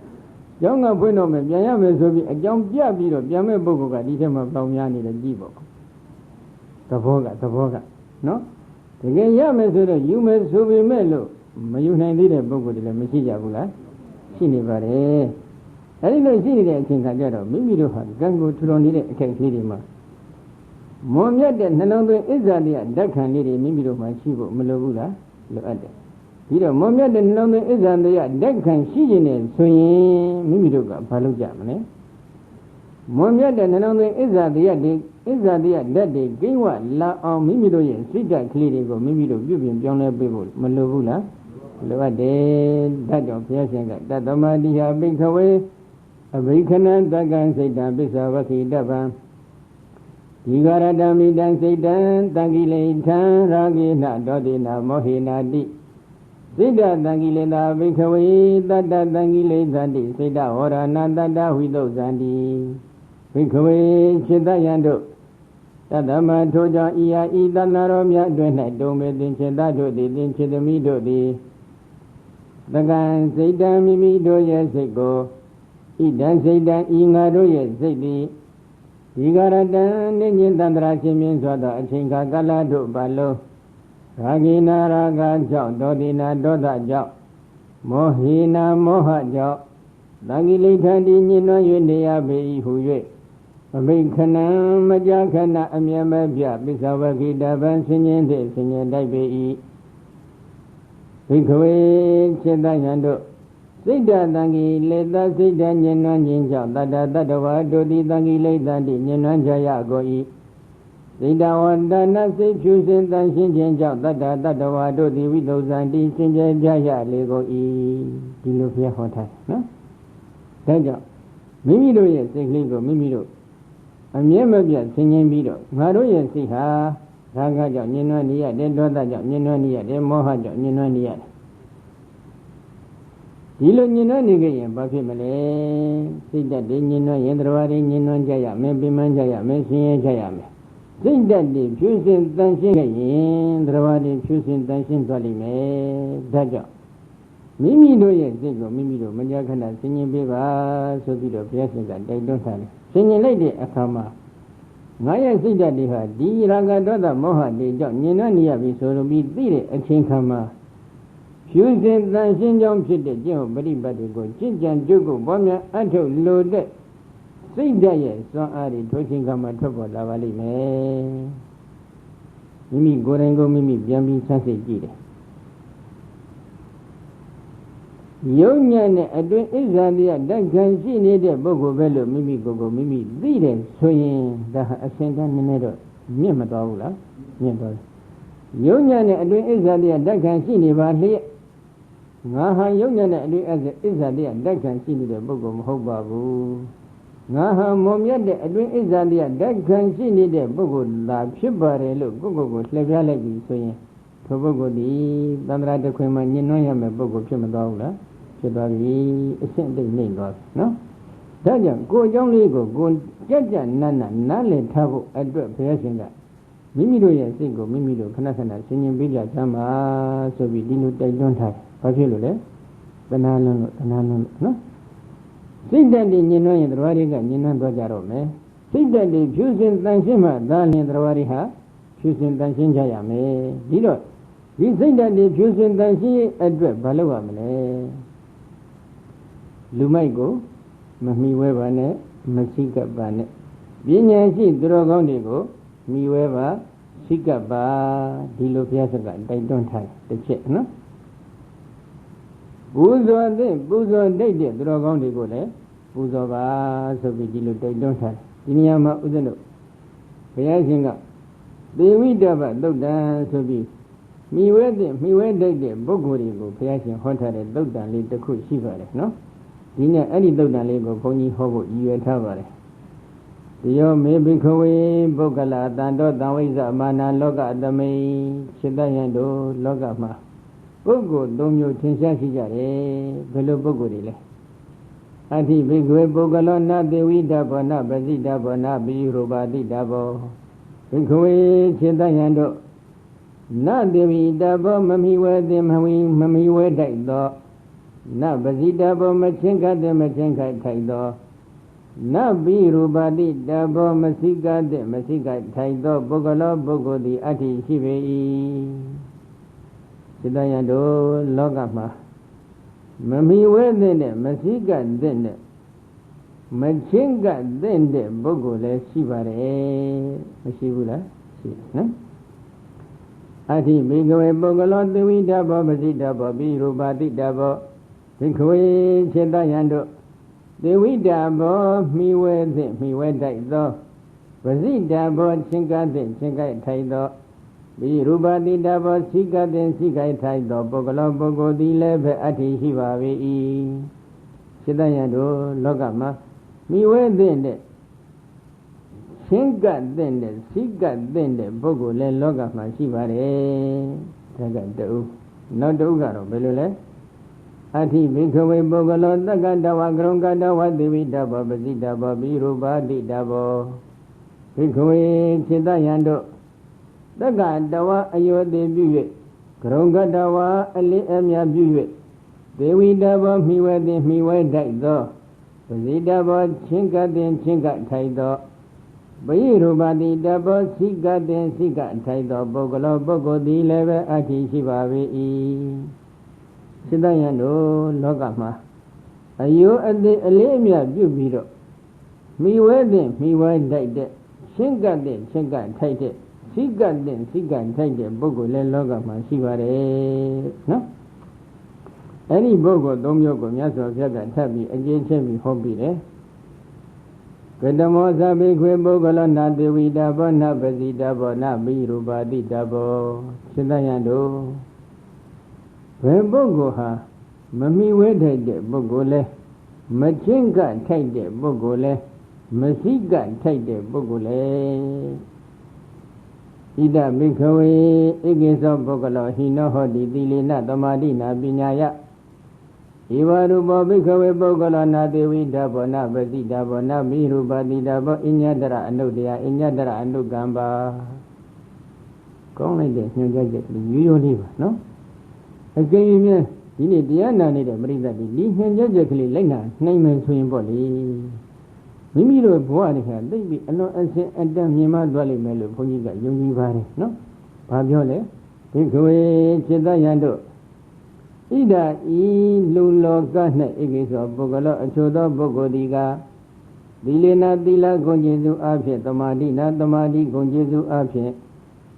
ကျောင်းကဖွင့်တော့မယ်ပြန်ရမယ်ဆိုပြီးအကြောင်းပြပြီးတော့ပြန်မဲ့ပုဂ္ဂိုလ်ကဒီထက်မှပေါင်းများနေတယ်ကြည့်ပေါ့သဘောကနော်တကယ်ရမယ်ဆိုတော့ယူမယ်ဆိုပေမဲ့လို့မယူနိုင်သေးတဲ့ပုဂ္ဂိုလ်တွေလည်းမရှိကြဘူးလားရှိနေပါတယ်အဲဒီလိုရှိနေတဲ့အချိန်ခါကျတော့မိမိတို့ဟာကံကိုထူထောင်နေတဲ့အခက်အခဲတွေမှာမွန်မြတ်တဲ့နှလုံးသွင်းအစ္ဆာတရားဓာတ်ခံလေးတွေမိမိတို့မှာရှိဖို့မလိုဘူးလားလိုအပ်တယ်ပြီးတော့မွန်မြတ်တဲ့နှလုံးသွင်းအစ္ဆာတရားဓာတ်ခံရှိခြင်းနဲ့ဆိုရင်မိမိတို့ကဘာလုပ်ကြမလဲမွန်မြတ်တဲ့နှလုံးသွင်းအစ္ဆာတရားဓာတ်တွေကိန်းဝလာအောင်မိမိတို့ရဲ့စိတ်ဓာတ်ကလေးတွေကိုမိမိတို့ပြုပြင်ပြောင်းလဲပေးဖို့မလိုဘူးလားလိုအပ်တယ်ဓာတ်ကြောင့်ဘုရားရှင်ကတတ္တမတိဟာဘိက္ခဝေအဘိခဏံတက္ကံစိတ်တံပစ္စဝခိတပံဒီဂရတမိတံစိတ်တံတံကိလေထံရာဂိနဒေါတိနမောဟိနာတိစိတ်တတံကိလေသာဘိက္ခဝေတတ္တတံကိလေသတိစိတ်တဝရဏတတ္တဝိသုဇန္တိဘိက္ခဝေจิตယံတို့တတ္တမထိုကြောင့်ဤဟာဤတဏ္ဍရောမြတ်အတွင်း၌တုံမေသင်္ချတတို့သည်သင်္ချတမိတို့သည်တကံစိတ်တံမိမိတို့ရဲ့စိတ်ကိုဣဒံစိတ်တံဤငါတို့ရဲ့စိတ်သည်ဒီဂရတံနိညင်တန္တရာချင်းမြင်စွာသောအချိန်ခါကာလတို့ပါလုံးရာဂိနာရာဂကြောင့်ဒေါတိနာဒေါသကြောင့်မောဟိနာမောဟကြောင့်သံဃိလိဋ္ဌံဒီညင်နှွမ်း၍နေရပေ၏ဟု၍အဘိခဏံမကြာခဏအမြဲမပြပစ္စဝကိတပံဆင်ញင်သည်ဆင်ញင်တိုက်ပေ၏ဘိက္ခဝေจิตယံတို့စိတ်တတံကိလေသာစိတ်တညင်နှွမ်းခြင်းကြောင့်တတ္တတတ္တဝါတို့သည်တံကိလေသာတိညင်နှွမ်းကြရကုန်၏စိတ်တဝတ္တနာစိတ်ဖြူစင်တန်ရှင်းခြင်းကြောင့်တတ္တတတ္တဝါတို့သည်ဝိသုဇန္တိစင်ကြယ်ကြရလေကုန်၏ဒီလိုဘုရားဟောထားနော်ဒါကြောင့်မိမိတို့ရဲ့စိတ်ကလေးကိုမိမိတို့အမြဲမပြတ်ဆင်ញင်ပြီးတော့ငါတို့ရဲ့စိတ်ဟာရာဂကြောင့်ညင်နှွမ်းနေရတယ်ဒေါသကြောင့်ညင်နှွမ်းနေရတယ်မောဟကြောင့်ညင်နှွမ်းနေရတယ်ဒီလိုညင်နှွမ်းနေကြရင်ဘာဖြစ်မလဲစိတ်ဓာတ်တွေညင်နှွမ်းရင်တရားတွေညင်နှွမ်းကြရမယ်ပြင်းမှန်းကြရမယ်ဆင်းရဲကြရမယ်စိတ်ဓာတ်တွေဖြူစင်တန်ရှင်းခဲ့ရင်တရားတွေဖြူစင်တန်ရှင်းသွားလိမ့်မယ်ဒါကြောင့်မိမိတို့ရဲ့စိတ်ကိုမိမိတို့မကြာခဏဆင်ញင်ပေးပါဆိုပြီးတော့ဘုရားရှင်ကတိုက်တွန်းထားတယ်ဆင်ញင်လိုက်တဲ့အခါမှာငါရဲ့စိတ်ဓာတ်တွေဟာဒီရာဂဒေါသမောဟတွေကြောင့်ညင်နှွမ်းနေရပြီဆိုလို့ပြီးသိတဲ့အချိန်ခါမှာဖြူစင်တန်ရှင်းကြောင်းဖြစ်တဲ့ကျင့်ဝတ်ပฏิပတ်တွေကိုကျင့်ကြံကြုတ်ကိုပေါ်များအထုတ်လို့တဲ့စိတ်ဓာတ်ရဲ့စွမ်းအားတွေထိုချိန်ခါမှာထွက်ပေါ်လာပါလိမ့်မယ်မိမိကိုယ်တိုင်ကိုမိမိပြန်ပြီးဆန်းစစ်ကြည့်တယ်ယုံညံ့တဲ့အတွင်းအစ္ဆာတရားဓာတ်ခံရှိနေတဲ့ပုဂ္ဂိုလ်ပဲလို့မိမိကိုယ်ကိုမိမိသိတယ်ဆိုရင်ဒါဟာအစဉ်တန်းနည်းနည်းတော့မြင့်မသွားဘူးလားမြင့်သွားတယ်ယုံညံ့တဲ့အတွင်းအစ္ဆာတရားဓာတ်ခံရှိနေပါလျက်ငါဟာယုံညံ့တဲ့အတွင်းအစ္ဆာတရားဓာတ်ခံရှိနေတဲ့ပုဂ္ဂိုလ်မဟုတ်ပါဘူးငါဟာမွန်မြတ်တဲ့အတွင်းအစ္ဆာတရားဓာတ်ခံရှိနေတဲ့ပုဂ္ဂိုလ်သာဖြစ်ပါတယ်လို့ကိုယ့်ကိုယ်ကိုလှည့်ပြလိုက်ပြီဆိုရင်ထိုပုဂ္ဂိုလ်ဒီသန္တရာတခွင်မှာညှဉ်းနှွမ်းရမယ့်ပုဂ္ဂိုလ်ဖြစ်မသွားဘူးလားဖြစ်သွားပြီအဆင့်တိတ်နှိမ့်သွားပြီနော်ဒါကြောင့်ကိုယ်အကြောင်းလေးကိုကိုကြက်ကြက်နန်းနန်းနားလည်ထားဖို့အတွက်ဘုရားရှင်ကမိမိတို့ရဲ့စိတ်ကိုမိမိတို့ခဏခဏဆင်ញင်ပေးကြချမ်းပါဆိုပြီးဒီလိုတိုက်တွန်းထားတယ်ဘာဖြစ်လို့လဲတဏှာလုံးလို့နော်စိတ်ဓာတ်တွေညှဉ်းနှွမ်းရင်တရားတွေကညှဉ်းနှွမ်းသွားကြတော့မယ်စိတ်ဓာတ်တွေဖြူစင်တန်ရှင်းမှသာလျှင်တရားတွေဟာဖြူစင်တန်ရှင်းကြရမယ်ဒီတော့ဒီစိတ်ဓာတ်တွေဖြူစင်တန်ရှင်းအတွက်ဘာလုပ်ရမလဲလူမိုက်ကိုမမီဝဲပါနဲ့မရှိကပ်ပါနဲ့ပညာရှိသူတော်ကောင်းတွေကိုမီဝဲပါရှိကပ်ပါဒီလိုဘုရားစကားတိုက်တွန်းထားတယ်တစ်ချက်နော်ပူဇော်တဲ့ပူဇော်တိတ်တဲ့သူတော်ကောင်းတွေကိုလည်းပူဇော်ပါဆိုပြီးဒီလိုတိုက်တွန်းထားတယ်ဒီနေရာမှာဥစ္စလို့ဘုရားရှင်ကသေဝိတ္တပသုတ်တံဆိုပြီးမိဝဲတဲ့မိဝဲတိတ်တဲ့ပုဂ္ဂိုလ်တွေကိုဘုရားရှင်ဟောထားတဲ့သုတ်တံလေးတစ်ခုရှိပါတယ်နော်ဒီနေ့အဲ့ဒီသုတ်တံလေးကိုဘုန်းကြီးဟောဖို့ရည်ရွယ်ထားပါတယ်ဒီယောမေဘိခဝေပုဂ္ဂလတန်တော်တံဝိဇ္ဇမာနာလောကအတမိစိတ္တယံတို့လောကမှာပုဂ္ဂိုလ်၃မျိုးထင်ရှားရှိကြတယ်ဘယ်လိုပုဂ္ဂိုလ်တွေလဲအဋ္ဌိဘိခဝေပုဂ္ဂလောနသေဝိတ္တဘောနပစိတ္တဘောနပိယုရပါတိတဘော Bhikkhu Chitayando Na Devi Dabo Mamiwe de Mamiwe Daido Na Bazidabo Machinka de Machinka Taido Na Birubadi Dabo Masika de Masika Taido Bogolo Bogodi Ati Shivei Chitayando Logama Mamiwe de Masika de Machinka de Bogole Shivare Mashivula Ati Bhikkhu Bogolo Devi Dabo Masika Birubadi Dabo Bhikkhu Chitayando Devi Dabo Miwe Daido Vasi Dabo Chinka Taido Birubadi Dabo Sika Taido Bogolo Bogodi Leve Ati Shivavi Chitayando Logama Miwe Dende Chinka Dende Sika Dende Bogole Logama Shivare Tagadu No Dugaro Belule Ati Bhikkhu Bogolo Tagadawa Grongadawa Devi Dabo Basi Dabo Birubadi Dabo Bhikkhu Chitayando Tagadawa Ayode Buye Grongadawa Ali Amya Buye Devi Dabo Miwe Daido Basi Dabo Chinka Taido Birubadi Dabo Sika Taido Bogolo Bogodi Leve Ati Shivavi Chitayando Logama Ayo Ade Alemia Bubiro Miwe Daide Chinka Taide Sika Taide Bogole Logama Shivare No Any Bogo Domyoko Yaso Yaga Tabi Ajechebi Hobby Vedamosa Bhikkhu Bogolo Na Devi Dabo Na Basi Dabo Na Birubadi Dabo Chitayando Bogoha Mamiwe Daide Bogole Machinka Taide Bogole Masika Taide Bogole Ida Bhikkhu Igiso Bogolo Hino Hodi Dilina Tamadina Binyaya Ivarubo Bhikkhu Bogolo Na Devi Dabo Na Basi Dabo Na Birubadi Dabo Inyadara Anudya Inyadara Anugamba Kong like this, you get it, you live, no? Again, you need the Anna de Brida di Jacqueline Lena, name and swim body. Mimiro Boanica, they be alone and say, and damn Yama Dwelly Melo, Poniga, Young Vare, no? Pabiole, Bhikkhu Chitayando Ida Lulo Gana Igiso Bogolo, Chodo Bogodiga, Dilena Dila Gonjesu Apia, Tamadi Gonjesu Apia.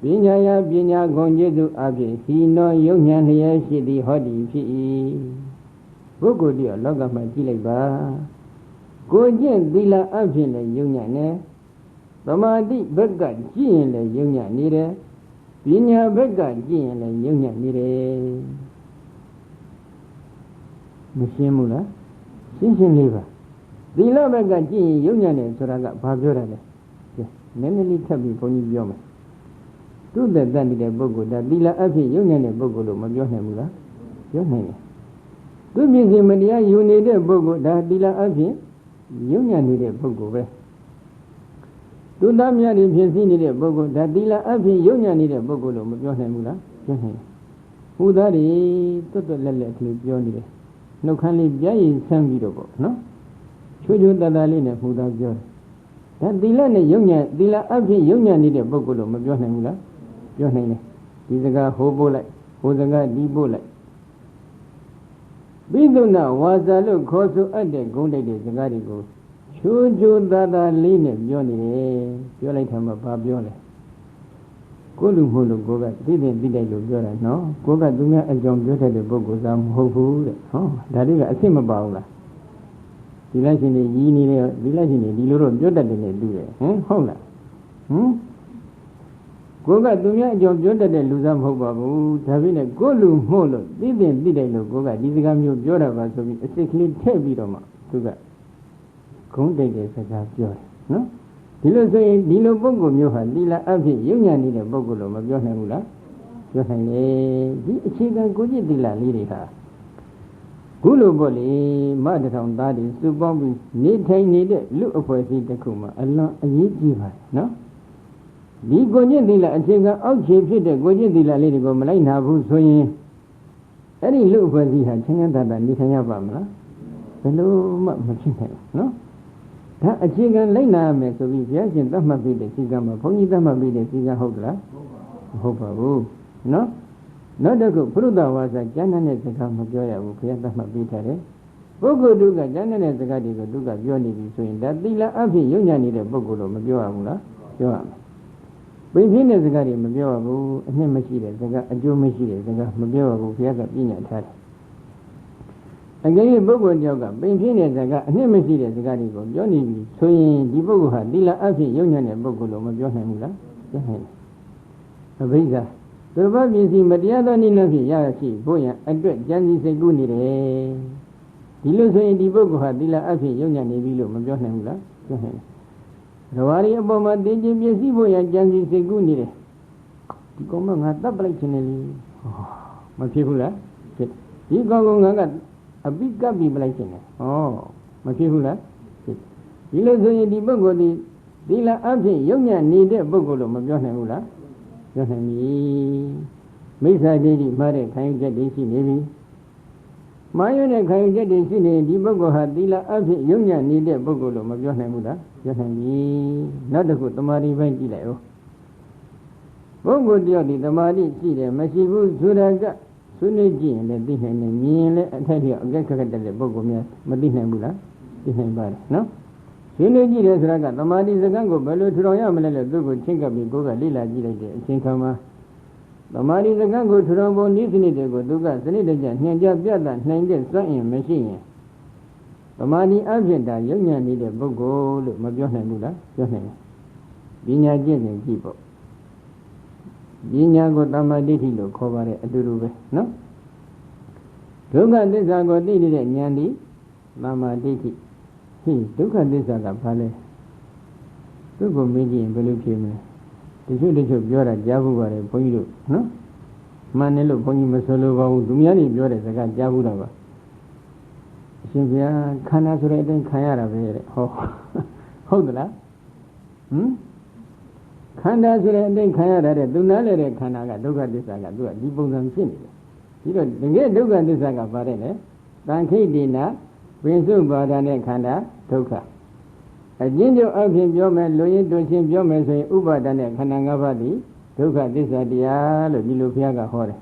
Binyaya Binya Gonjedu Abi, he no Yunyan here, she the Hodi P. Bogodia Logama Gileba Gojen Dila Abin Yunyan, Tamadi Bega Gin Yunyan Nire, Binya Bega Gin Yunyan Nire Mishimula, Sinsin Liver. Dila Bega Gin Yunyan Suraga Pabura. Nemely Tabi Pony Bioma. To the Dandi Bogo, that Dila Afi Union Bogolo, Majohamula, your name. To Museum Media, you need a Bogo, that Dila Afi, Union need a Bogo. To Damia, if you need a Bogo, that Dila Afi, Union need a Bogolo, Majohamula, your name. Who that is total let me beyond it. No can live Jay some video, no? Should you that Alina who does your that Dila Union, Dila Afi, Union need a Bogolo, Majohamula. Your name is a guy hobo like, who's a guy debo like. Biduna was a look also at the Gonde de Zagarigo. Should you that a lean Johnny, you like him a babiole. Golu Hulu Goga didn't look good, no? Goga Dumia and John Jota the Bogozam Hofu. Oh, that is a sim about. The legend is Yini, the legend is Luro Jota didn't do it. Hola. Goga Dumia John Jota de Luzam Hobabu, having a Golu Holo, didn't look Goga, Dizigam Jota was a sickly tabidoma to that. Conde de Sagab, no? Dilo say, Dilo Bongo Muha, Dila Avi, Union in a Bogolo, Majonamula. Johane, Chiga Goji Dila Liriha. Gulu Boli, Madam Daddy, Subombi, need look for the Kuma, along a Yijiva, no? ဒီကိုကျင့်သီလအခြေခံအောက်ခြေဖြစ်တဲ့ကိုကျင့်သီလလေးတွေကိုမလိုက်နာဘူးဆိုရင်အဲ့ဒီလူအဖွဲ့အစည်းဟာချင်းချင်းသာသာနေထိုင်ရပါမလားဘယ်လိုမှမဖြစ်နိုင်ဘူးနော်ဒါအခြေခံလိုက်နာရမယ်ဆိုပြီးဘုရားရှင်သတ်မှတ်ပြီးတဲ့စီကံမှာဘုန်းကြီးသတ်မှတ်ပြီးတဲ့စီကံဟုတ်သလားမဟုတ်ပါဘူးနော်နောက်တစ်ခုဘုရုဒ္ဓဝါစာကျမ်းတဲ့စကားမပြောရဘူးဘုရားသတ်မှတ်ပြီးထားတယ်ပုဂ္ဂိုလ်တုကကျမ်းတဲ့စကားတွေကိုသူကပြောနေပြီဆိုရင်ဒါသီလအဖြစ်ယုံညာနေတဲ့ပုဂ္ဂိုလ်တော့မပြောရဘူးလားပြောရမယ်ပိဋိတဲ့စကားတွေမပြောရဘူးအနှစ်မရှိတဲ့စကားအကျိုးမရှိတဲ့စကားမပြောရဘူးဘုရားကပြညာထားတယ်အကယ်၍ပုဂ္ဂိုလ်တယောက်ကပိဋိတဲ့စကားအနှစ်မရှိတဲ့စကားတွေကိုပြောနေပြီဆိုရင်ဒီပုဂ္ဂိုလ်ဟာသီလအဖြစ်ယုံညာတဲ့ပုဂ္ဂိုလ်လို့မပြောနိုင်ဘူးလားပြောနိုင်တယ်အဘိဓါသူဘပစ္စည်းမတရားသောနိလဖြင့်ရရှိဖို့ရန်အတွက်ကြံစည်စိတ်ကူးနေတယ်ဒီလိုဆိုရင်ဒီပုဂ္ဂိုလ်ဟာသီလအဖြစ်ယုံညာနေပြီလို့မပြောနိုင်ဘူးလားပြောနိုင်တယ်ဓဝါရီအပေါ်မှာတင်ခြင်းပစ္စည်းဖို့ရန်ကြံစည်စိတ်ကူးနေတယ်ဒီကောင်မငါတပ်ပလိုက်ခြင်းလေမဖြစ်ဘူးလားဖြစ်ဒီကောင်ကငါကအပိကပ်ပြီးပလိုက်ခြင်းလေမဖြစ်ဘူးလားဖြစ်ဒီလိုဆိုရင်ဒီပုဂ္ဂိုလ်ဒီသီလအဖြစ်ယုံညာနေတဲ့ပုဂ္ဂိုလ်လို့မပြောနိုင်ဘူးလားပြောနိုင်ပြီမိစ္ဆာဒိဋ္ဌိမှားတဲ့ခံယူချက်တွေရှိနေပြီမာယနဲ့ခံယူချက်တွေရှိနေဒီပုဂ္ဂိုလ်ဟာသီလအဖြစ်ယုံညာနေတဲ့ပုဂ္ဂိုလ်လို့မပြောနိုင်ဘူးလားပြောနိုင်ပြီနောက်တစ်ခုတမာတိပိုင်းကြည့်လိုက်ဦးပုဂ္ဂိုလ်တယောက်ဒီတမာတိရှိတယ်မရှိဘူးဆိုတာကဆွေးနွေးကြည့်ရင်လည်းသိနိုင်တယ်မြင်ရင်လည်းအထက်ထက်အကဲခက်ခက်တဲ့ပုဂ္ဂိုလ်များမသိနိုင်ဘူးလားသိနိုင်ပါတယ်နော်ဆွေးနွေးကြည့်တယ်ဆိုတာကတမာတိစကားကိုဘယ်လိုထူထောင်ရမလဲလို့သူ့ကိုချင်းကပ်ပြီးကိုယ်ကလေ့လာကြည့်လိုက်တဲ့အချိန်ခါမှာတမာတိစကားကိုထူထောင်ဖို့နည်းစနစ်တွေကိုသူကစနစ်တကျနှင်ကြပြတာနိုင်တဲ့စွမ်းအင်မရှိရင်တမာတိအဖြစ်တာယုံညာနေတဲ့ပုဂ္ဂိုလ်လို့မပြောနိုင်ဘူးလားပြောနိုင်တယ်ပညာကျင့်ရင်ကြည့်ပေါ့ပညာကိုတမာတိဋ္ဌိလို့ခေါ်ပါတယ်အတူတူပဲနော်ဒုက္ခသစ္စာကိုသိနေတဲ့ဉာဏ်ဒီတမာတိဋ္ဌိဟိဒုက္ခသစ္စာကဘာလဲသူ့ကိုမေးကြည့်ရင်ဘယ်လိုဖြေမလဲတချို့ပြောတာကြားဖို့ပါတယ်ဘုန်းကြီးတို့နော်မှန်တယ်လို့ဘုန်းကြီးမဆိုလိုပါဘူးသူများတွေပြောတဲ့စကားကြားဘူးတော့ပါအရှင်ဘုရားခန္ဓာဆိုတဲ့အတိုင်းခံရတာပဲတဲ့ဟုတ်သလားခန္ဓာဆိုတဲ့အတိုင်းခံရတာတဲ့သူနားလဲတဲ့ခန္ဓာကဒုက္ခသစ္စာကသူကဒီပုံစံဖြစ်နေတယ်ဒီတော့တကယ်ဒုက္ခသစ္စာကဘာတဲ့လဲတန်ခိတိနာဝိသုပါဒနဲ့ခန္ဓာဒုက္ခအကျဉ်းချုပ်အဖြစ်ပြောမယ်လူရင်းတူချင်းပြောမယ်ဆိုရင်ဥပါဒနဲ့ခန္ဓာ၅ပါးသည်ဒုက္ခသစ္စာတရားလို့ဒီလိုဘုရားကဟောတယ်